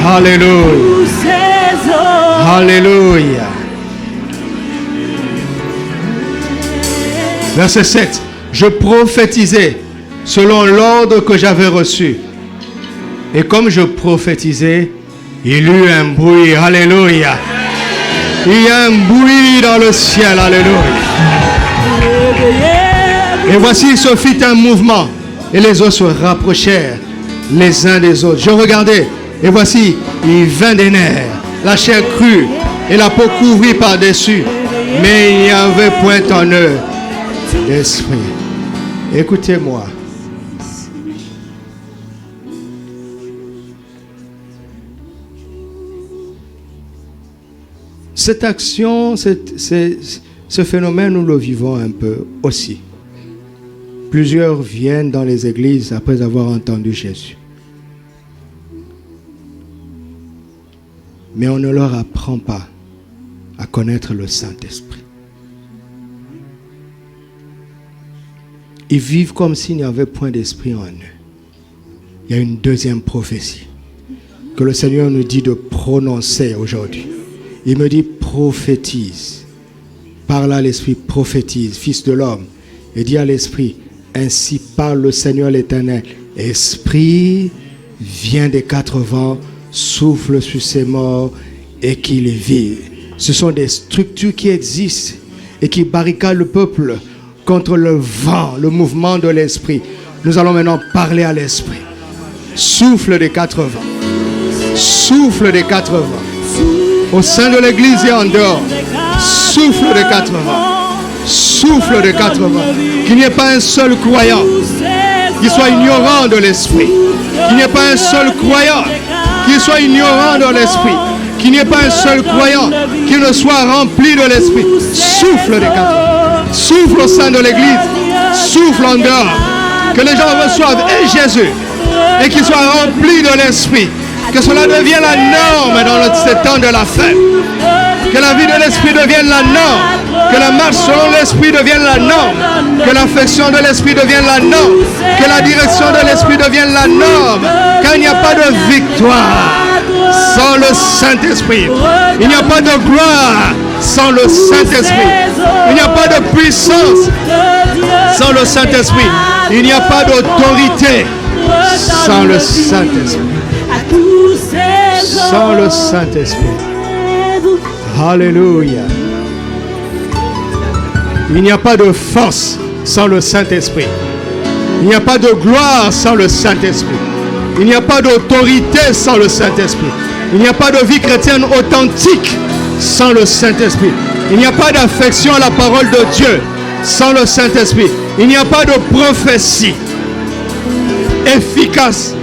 Alléluia. Alléluia. Verset 7. Je prophétisais selon l'ordre que j'avais reçu. Et comme je prophétisais, il y eut un bruit. Alléluia. Il y a un bruit dans le ciel. Alléluia. Et voici, se fit un mouvement. Et les eaux se rapprochèrent les uns des autres. Je regardais. Et voici, il vint des nerfs. La chair crue et la peau couvrie par-dessus. Mais il n'y avait point en eux d'esprit. Écoutez-moi. Cette action, ce phénomène, nous le vivons un peu aussi. Plusieurs viennent dans les églises après avoir entendu Jésus. Mais on ne leur apprend pas à connaître le Saint-Esprit. Ils vivent comme s'il n'y avait point d'esprit en eux. Il y a une deuxième prophétie que le Seigneur nous dit de prononcer aujourd'hui. Il me dit prophétise. Parle à l'Esprit, prophétise, Fils de l'homme. Et dis à l'Esprit, ainsi parle le Seigneur l'Éternel. Esprit, viens des quatre vents, souffle sur ces morts et qu'ils vivent. Ce sont des structures qui existent et qui barricadent le peuple contre le vent, le mouvement de l'Esprit. Nous allons maintenant parler à l'Esprit. Souffle des quatre vents. Souffle des quatre vents. Au sein de l'Église et en dehors. Souffle des quatre vents. Souffle des quatre vents. Qu'il n'y ait pas un seul croyant qui soit ignorant de l'Esprit. Qu'il n'y ait pas un seul croyant qui soit ignorant de l'Esprit. Qu'il n'y ait pas un seul croyant qui ne soit rempli de l'Esprit. Souffle des quatre. Souffle au sein de l'Église. Souffle en dehors. Que les gens reçoivent Jésus et qu'ils soient remplis de l'Esprit. Que cela devienne la norme dans ce temps de la fin. Que la vie de l'Esprit devienne la norme. Que la marche selon l'Esprit devienne la norme. Que l'affection de l'Esprit devienne la norme. Que la direction de l'Esprit devienne la norme. Car il n'y a pas de victoire sans le Saint-Esprit. Il n'y a pas de gloire sans le Saint-Esprit. Il n'y a pas de puissance sans le Saint-Esprit. Il n'y a pas d'autorité sans le Saint-Esprit. Sans le Saint-Esprit. Alléluia. Il n'y a pas de force sans le Saint-Esprit. Il n'y a pas de gloire sans le Saint-Esprit. Il n'y a pas d'autorité sans le Saint-Esprit. Il n'y a pas de vie chrétienne authentique sans le Saint-Esprit. Il n'y a pas d'affection à la parole de Dieu sans le Saint-Esprit. Il n'y a pas de prophétie efficace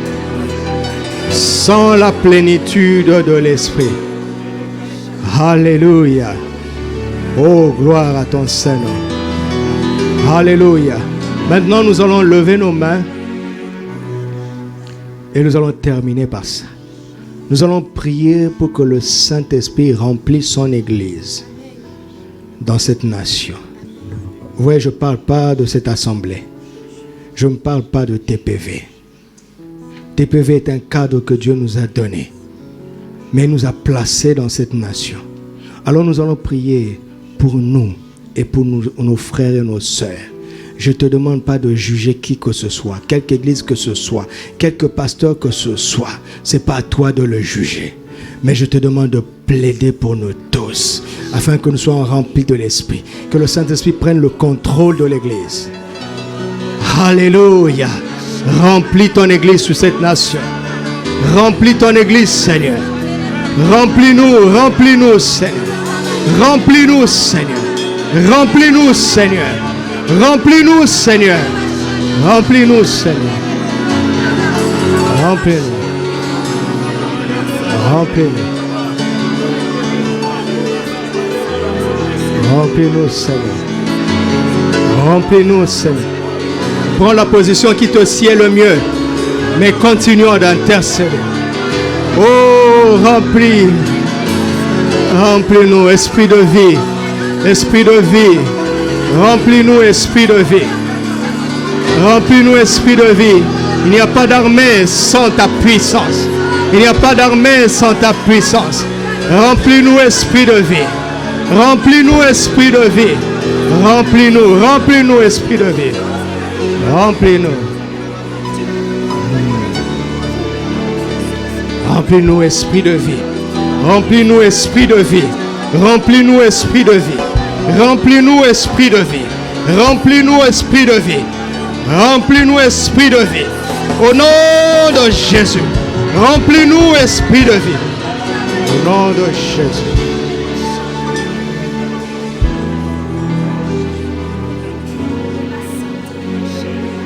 sans la plénitude de l'Esprit. Alléluia. Oh, gloire à ton Saint-Nom. Alléluia. Maintenant, nous allons lever nos mains et nous allons terminer par ça. Nous allons prier pour que le Saint-Esprit remplisse son Église dans cette nation. Oui, je ne parle pas de cette assemblée. Je ne parle pas de TPV. TPV est un cadre que Dieu nous a donné, mais il nous a placés dans cette nation. Alors nous allons prier pour nous et pour nos frères et nos sœurs. Je ne te demande pas de juger qui que ce soit, quelque église que ce soit, quelque pasteur que ce soit. Ce n'est pas à toi de le juger. Mais je te demande de plaider pour nous tous, afin que nous soyons remplis de l'Esprit. Que le Saint-Esprit prenne le contrôle de l'église. Alléluia. Remplis ton église sur cette nation. Remplis ton église, Seigneur. Remplis-nous, remplis-nous, Seigneur. Remplis-nous, Seigneur. Remplis-nous, Seigneur. Remplis-nous, Seigneur. Remplis-nous, Seigneur. Remplis-nous. Remplis-nous. Remplis-nous, Seigneur. Remplis-nous, Seigneur. Prends la position qui te sied le mieux, mais continuons d'intercéder. Oh, remplis. Remplis-nous, esprit de vie. Esprit de vie. Remplis-nous, esprit de vie. Remplis-nous, esprit de vie. Il n'y a pas d'armée sans ta puissance. Il n'y a pas d'armée sans ta puissance. Remplis-nous, esprit de vie. Remplis-nous, esprit de vie. Remplis-nous, remplis-nous, esprit de vie. Remplis-nous. Remplis-nous, esprit de vie. Remplis-nous, esprit de vie. Remplis-nous, esprit de vie. Remplis-nous, esprit de vie. Remplis-nous, esprit de vie. Remplis-nous, esprit de vie. Au nom de Jésus. Remplis-nous, esprit de vie. Au nom de Jésus.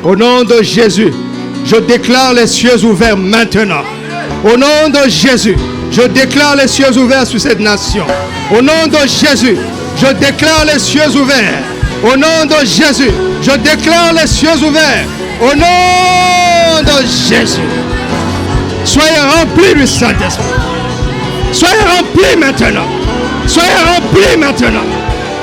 Au nom de Jésus, je déclare les cieux ouverts maintenant. Au nom de Jésus, je déclare les cieux ouverts sur cette nation. Au nom de Jésus, je déclare les cieux ouverts. Au nom de Jésus, je déclare les cieux ouverts. Au nom de Jésus. Soyez remplis du Saint-Esprit. Soyez remplis maintenant. Soyez remplis maintenant.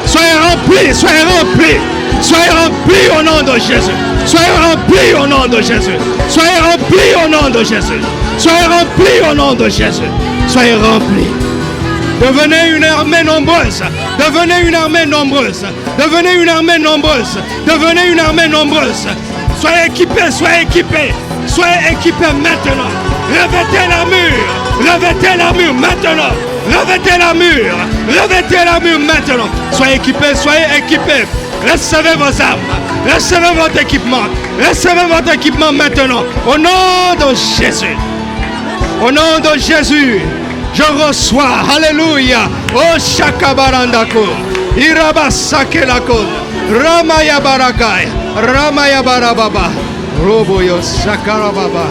Soyez remplis, soyez remplis. Soyez remplis au nom de Jésus. Soyez remplis au nom de Jésus. Soyez remplis au nom de Jésus. Soyez remplis au nom de Jésus. Soyez remplis. Devenez une armée nombreuse. Devenez une armée nombreuse. Devenez une armée nombreuse. Devenez une armée nombreuse. Soyez équipés, soyez équipés. Soyez équipés maintenant. Revêtez l'armure. Revêtez l'armure maintenant. Revêtez l'armure. Revêtez l'armure maintenant. Soyez équipés, soyez équipés. Recevez vos armes. Recevez votre équipement. Recevez votre équipement maintenant. Au nom de Jésus. Au nom de Jésus. Je reçois. Alléluia. Oh Shakabarandako. Irabasakelako. Ramaya Barakai. Ramaya Barababa. Roboyo Sakarababa.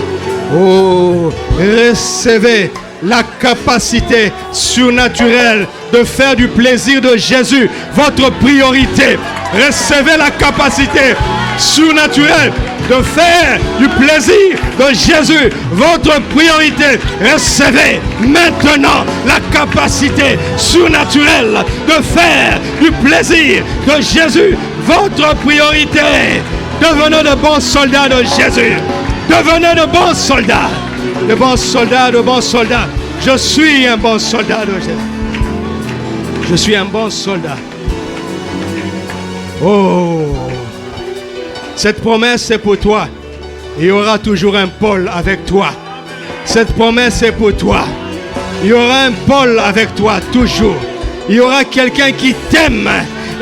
Oh, recevez la capacité surnaturelle de faire du plaisir de Jésus votre priorité. Recevez la capacité surnaturelle de faire du plaisir de Jésus votre priorité. Recevez maintenant la capacité surnaturelle de faire du plaisir de Jésus votre priorité. Devenez de bons soldats de Jésus. Devenez de bons soldats. De bons soldats, de bons soldats. Je suis un bon soldat de Jésus. Je suis un bon soldat. Oh, cette promesse est pour toi. Il y aura toujours un Paul avec toi. Cette promesse est pour toi. Il y aura un Paul avec toi toujours. Il y aura quelqu'un qui t'aime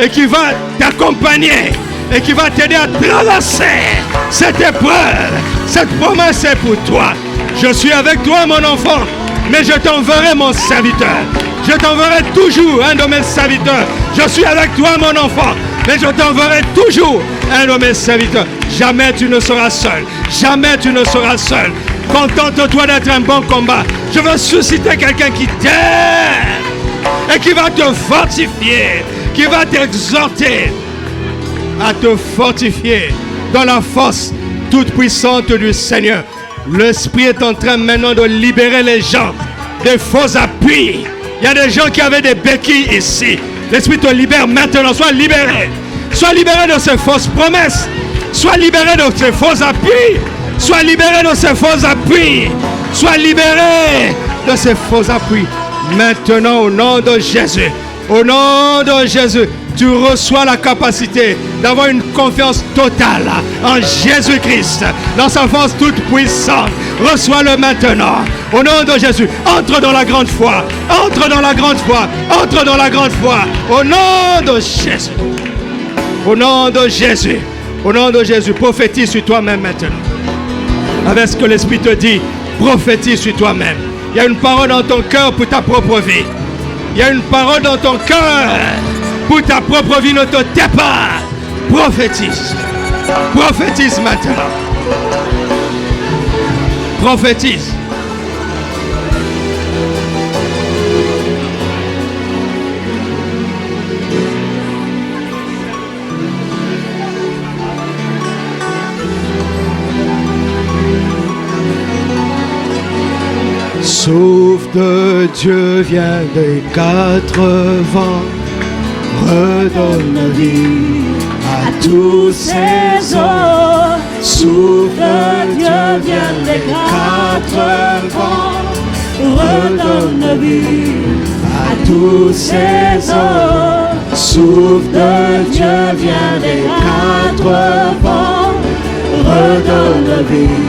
et qui va t'accompagner et qui va t'aider à traverser cette épreuve. Cette promesse est pour toi. Je suis avec toi, mon enfant, mais je t'enverrai mon serviteur. Je t'enverrai toujours un de mes serviteurs. Je suis avec toi, mon enfant, mais je t'enverrai toujours un de mes serviteurs. Jamais tu ne seras seul. Jamais tu ne seras seul. Contente-toi d'être un bon combat. Je veux susciter quelqu'un qui t'aime et qui va te fortifier, qui va t'exhorter à te fortifier dans la force toute puissante du Seigneur. L'Esprit est en train maintenant de libérer les gens des faux appuis. Il y a des gens qui avaient des béquilles ici. L'Esprit te libère maintenant. Sois libéré. Sois libéré de ces fausses promesses. Sois libéré de ces faux appuis. Sois libéré de ces faux appuis. Sois libéré de ces faux appuis. Maintenant, au nom de Jésus. Au nom de Jésus, tu reçois la capacité d'avoir une confiance totale en Jésus-Christ, dans sa force toute puissante. Reçois-le maintenant. Au nom de Jésus, entre dans la grande foi. Entre dans la grande foi. Entre dans la grande foi. Au nom de Jésus. Au nom de Jésus. Au nom de Jésus, prophétise sur toi-même maintenant. Avec ce que l'Esprit te dit, prophétise sur toi-même. Il y a une parole dans ton cœur pour ta propre vie. Il y a une parole dans ton cœur pour ta propre vie. Ne te tais pas. Prophétise. Prophétise maintenant. Prophétise. Souffle de Dieu vient des quatre vents, redonne vie à tous ces hommes. Souffle de Dieu vient des quatre vents, redonne vie à tous ces hommes. Souffle de Dieu vient des quatre vents, redonne vie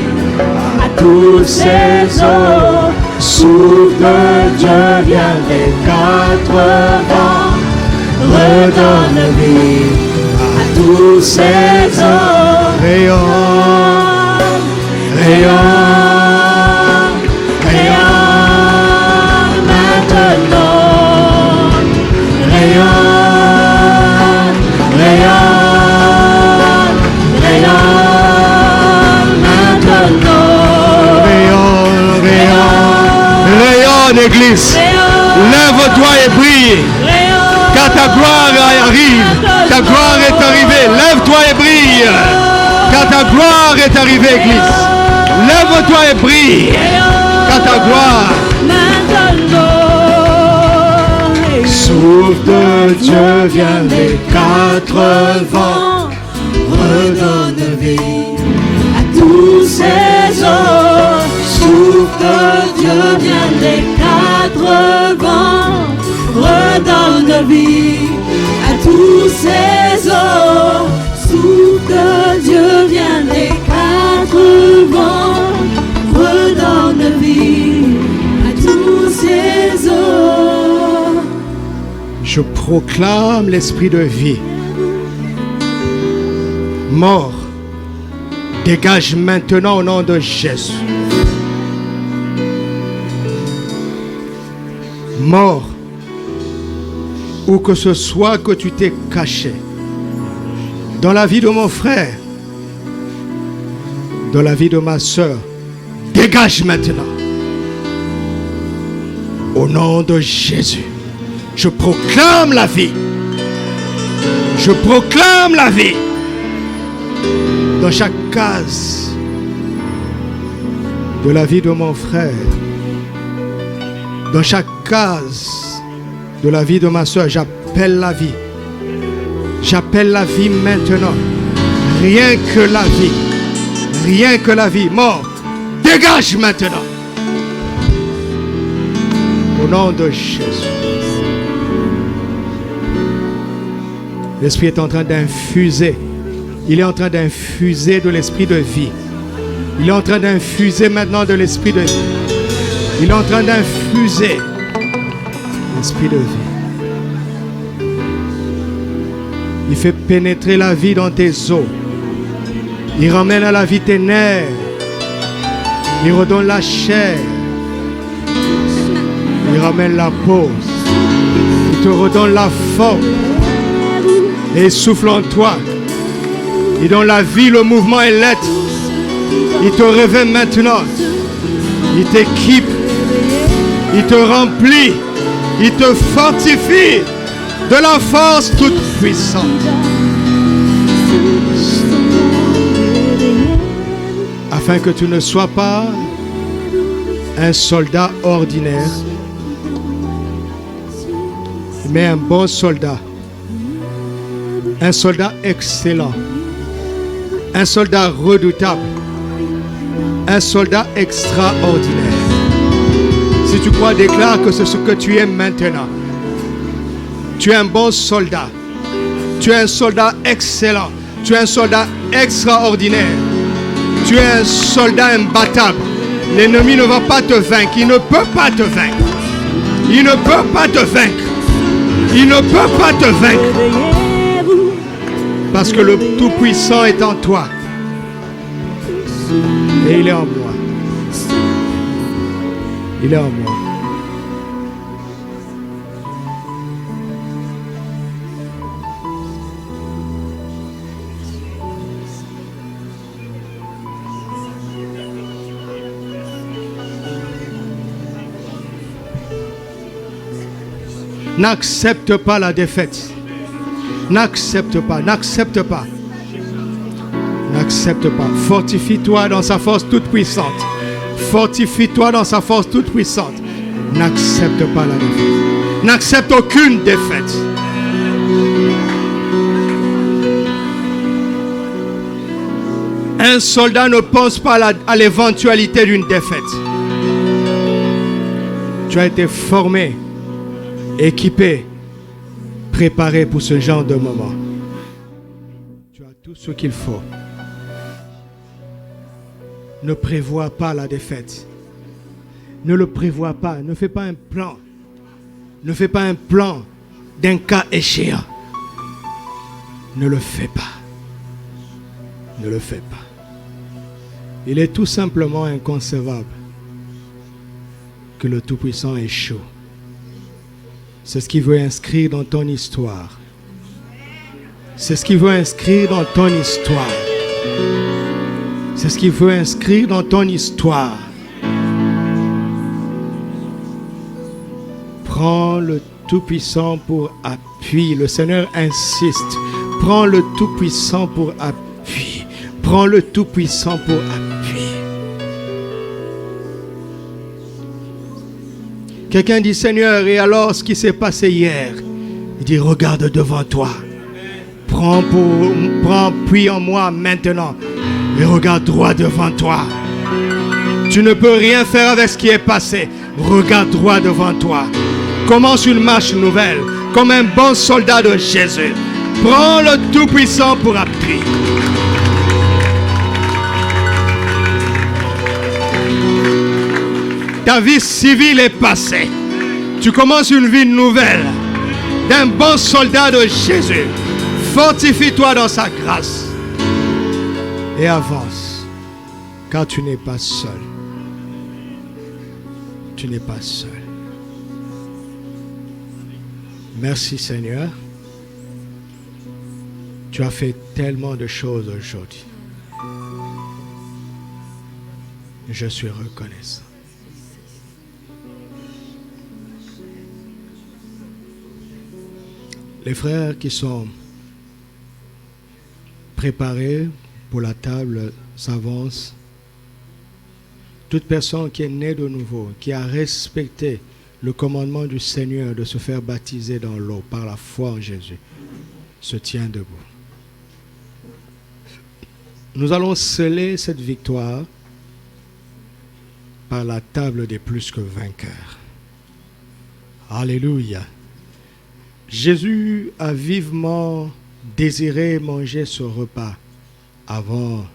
à tous ces hommes. Souffle de Dieu vient des quatre vents, redonne vie à tous ces hommes. Rayonne, rayonne, rayonne maintenant. Rayonne, rayonne, rayonne maintenant. Rayonne, rayonne. Rayonne, Église. Lève-toi et brille. Car ta gloire arrive. Ta gloire est arrivée. Lève-toi et brille. Car ta gloire est arrivée, Église. Lève-toi et brille. Car ta gloire. Souffle de Dieu vient des quatre vents. Redonne vie à tous ces hommes. Souffle de Dieu vient des quatre vents, redonne vie à tous ces hommes. Souffle de Dieu vient des quatre vents, redonne vie à tous ces hommes. Je proclame l'esprit de vie. Mort, dégage maintenant au nom de Jésus. Mort, où que ce soit que tu t'es caché, dans la vie de mon frère, dans la vie de ma soeur, dégage maintenant. Au nom de Jésus, je proclame la vie. Je proclame la vie. Dans chaque case de la vie de mon frère, dans chaque case de la vie de ma soeur, j'appelle la vie. J'appelle la vie maintenant. Rien que la vie. Rien que la vie. Mort, dégage maintenant. Au nom de Jésus. L'Esprit est en train d'infuser. Il est en train d'infuser de l'esprit de vie. Il est en train d'infuser maintenant de l'esprit de vie. Il est en train d'infuser l'esprit de vie. Il fait pénétrer la vie dans tes os. Il ramène à la vie tes nerfs. Il redonne la chair. Il ramène la pause. Il te redonne la forme. Et il souffle en toi. Il donne la vie, le mouvement et l'être. Il te réveille maintenant. Il t'équipe. Il te remplit. Il te fortifie de la force toute puissante. Afin que tu ne sois pas un soldat ordinaire, mais un bon soldat. Un soldat excellent. Un soldat redoutable. Un soldat extraordinaire. Si tu crois, déclare que c'est ce que tu es maintenant. Tu es un bon soldat. Tu es un soldat excellent. Tu es un soldat extraordinaire. Tu es un soldat imbattable. L'ennemi ne va pas te vaincre. Il ne peut pas te vaincre. Il ne peut pas te vaincre. Il ne peut pas te vaincre. Parce que le Tout-Puissant est en toi. Et il est en moi. Il est en moi. N'accepte pas la défaite. N'accepte pas, n'accepte pas. N'accepte pas. Fortifie-toi dans sa force toute puissante. Fortifie-toi dans sa force toute puissante. N'accepte pas la défaite. N'accepte aucune défaite. Un soldat ne pense pas à l'éventualité d'une défaite. Tu as été formé, équipé, préparé pour ce genre de moment. Tu as tout ce qu'il faut. Ne prévois pas la défaite. Ne le prévois pas. Ne fais pas un plan. Ne fais pas un plan d'un cas échéant. Ne le fais pas. Ne le fais pas. Il est tout simplement inconcevable que le Tout-Puissant échoue. C'est ce qu'il veut inscrire dans ton histoire. C'est ce qu'il veut inscrire dans ton histoire. C'est ce qu'il veut inscrire dans ton histoire. Prends le Tout-Puissant pour appui. Le Seigneur insiste. Prends le Tout-Puissant pour appui. Prends le Tout-Puissant pour appui. Quelqu'un dit, Seigneur, et alors ce qui s'est passé hier? Il dit, regarde devant toi. Prends appui en moi maintenant. Et regarde droit devant toi. Tu ne peux rien faire avec ce qui est passé. Regarde droit devant toi. Commence une marche nouvelle. Comme un bon soldat de Jésus. Prends le Tout-Puissant pour appui. Ta vie civile est passée. Tu commences une vie nouvelle. D'un bon soldat de Jésus. Fortifie-toi dans sa grâce. Et avance. Car tu n'es pas seul. Tu n'es pas seul. Merci Seigneur. Tu as fait tellement de choses aujourd'hui. Je suis reconnaissant. Les frères qui sont préparés pour la table s'avancent. Toute personne qui est née de nouveau, qui a respecté le commandement du Seigneur de se faire baptiser dans l'eau par la foi en Jésus, se tient debout. Nous allons sceller cette victoire par la table des plus que vainqueurs. Alléluia. Jésus a vivement désiré manger ce repas avant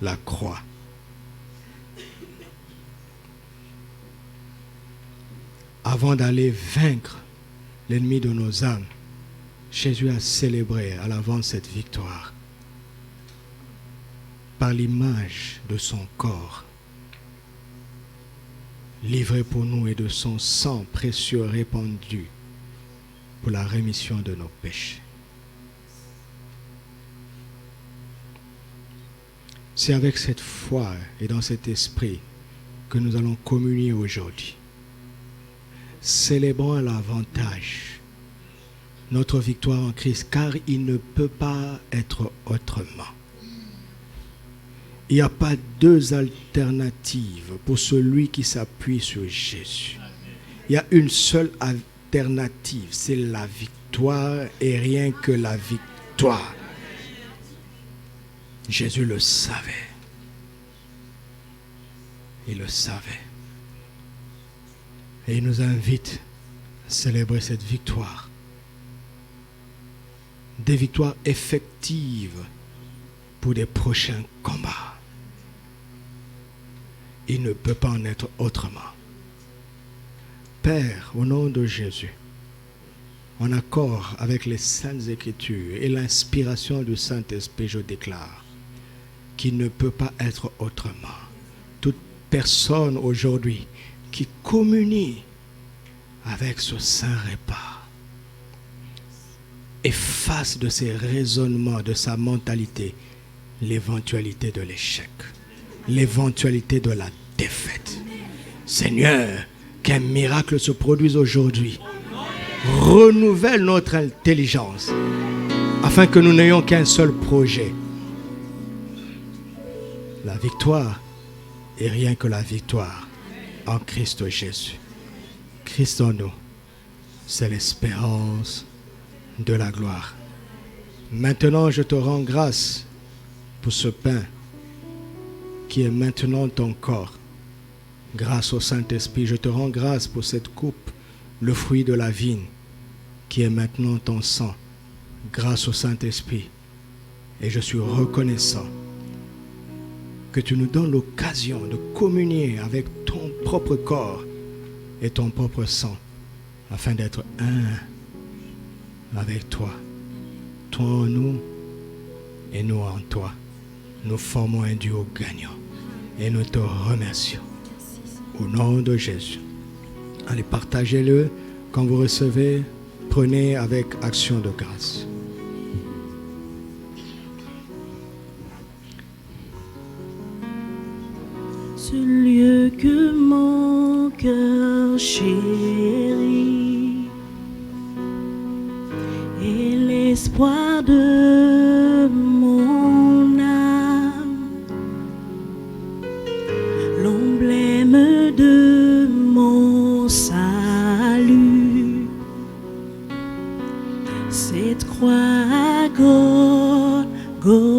la croix. Avant d'aller vaincre l'ennemi de nos âmes, Jésus a célébré à l'avant cette victoire par l'image de son corps livré pour nous et de son sang précieux répandu pour la rémission de nos péchés. C'est avec cette foi et dans cet esprit que nous allons communier aujourd'hui. Célébrons à l'avantage notre victoire en Christ, car il ne peut pas être autrement. Il n'y a pas deux alternatives pour celui qui s'appuie sur Jésus. Il y a une seule alternative, c'est la victoire et rien que la victoire. Jésus le savait. Il le savait. Et il nous invite à célébrer cette victoire. Des victoires effectives pour des prochains combats. Il ne peut pas en être autrement. Père, au nom de Jésus, en accord avec les Saintes Écritures et l'inspiration du Saint-Esprit, je déclare qu'il ne peut pas être autrement. Toute personne aujourd'hui qui communie avec ce saint repas efface de ses raisonnements, de sa mentalité, l'éventualité de l'échec, l'éventualité de la défaite. Seigneur, qu'un miracle se produise aujourd'hui. Renouvelle notre intelligence afin que nous n'ayons qu'un seul projet. La victoire et rien que la victoire en Christ Jésus. Christ en nous, c'est l'espérance de la gloire. Maintenant, je te rends grâce pour ce pain qui est maintenant ton corps. Grâce au Saint-Esprit, je te rends grâce pour cette coupe, le fruit de la vigne, qui est maintenant ton sang. Grâce au Saint-Esprit. Et je suis reconnaissant que tu nous donnes l'occasion de communier avec ton propre corps et ton propre sang, afin d'être un avec toi. Toi en nous et nous en toi. Nous formons un duo gagnant et nous te remercions. Au nom de Jésus. Allez, partagez-le. Quand vous recevez, prenez avec action de grâce. Ce lieu que mon cœur chérit et l'espoir de mon âme, l'emblème de mon salut, cette croix à Golgotha.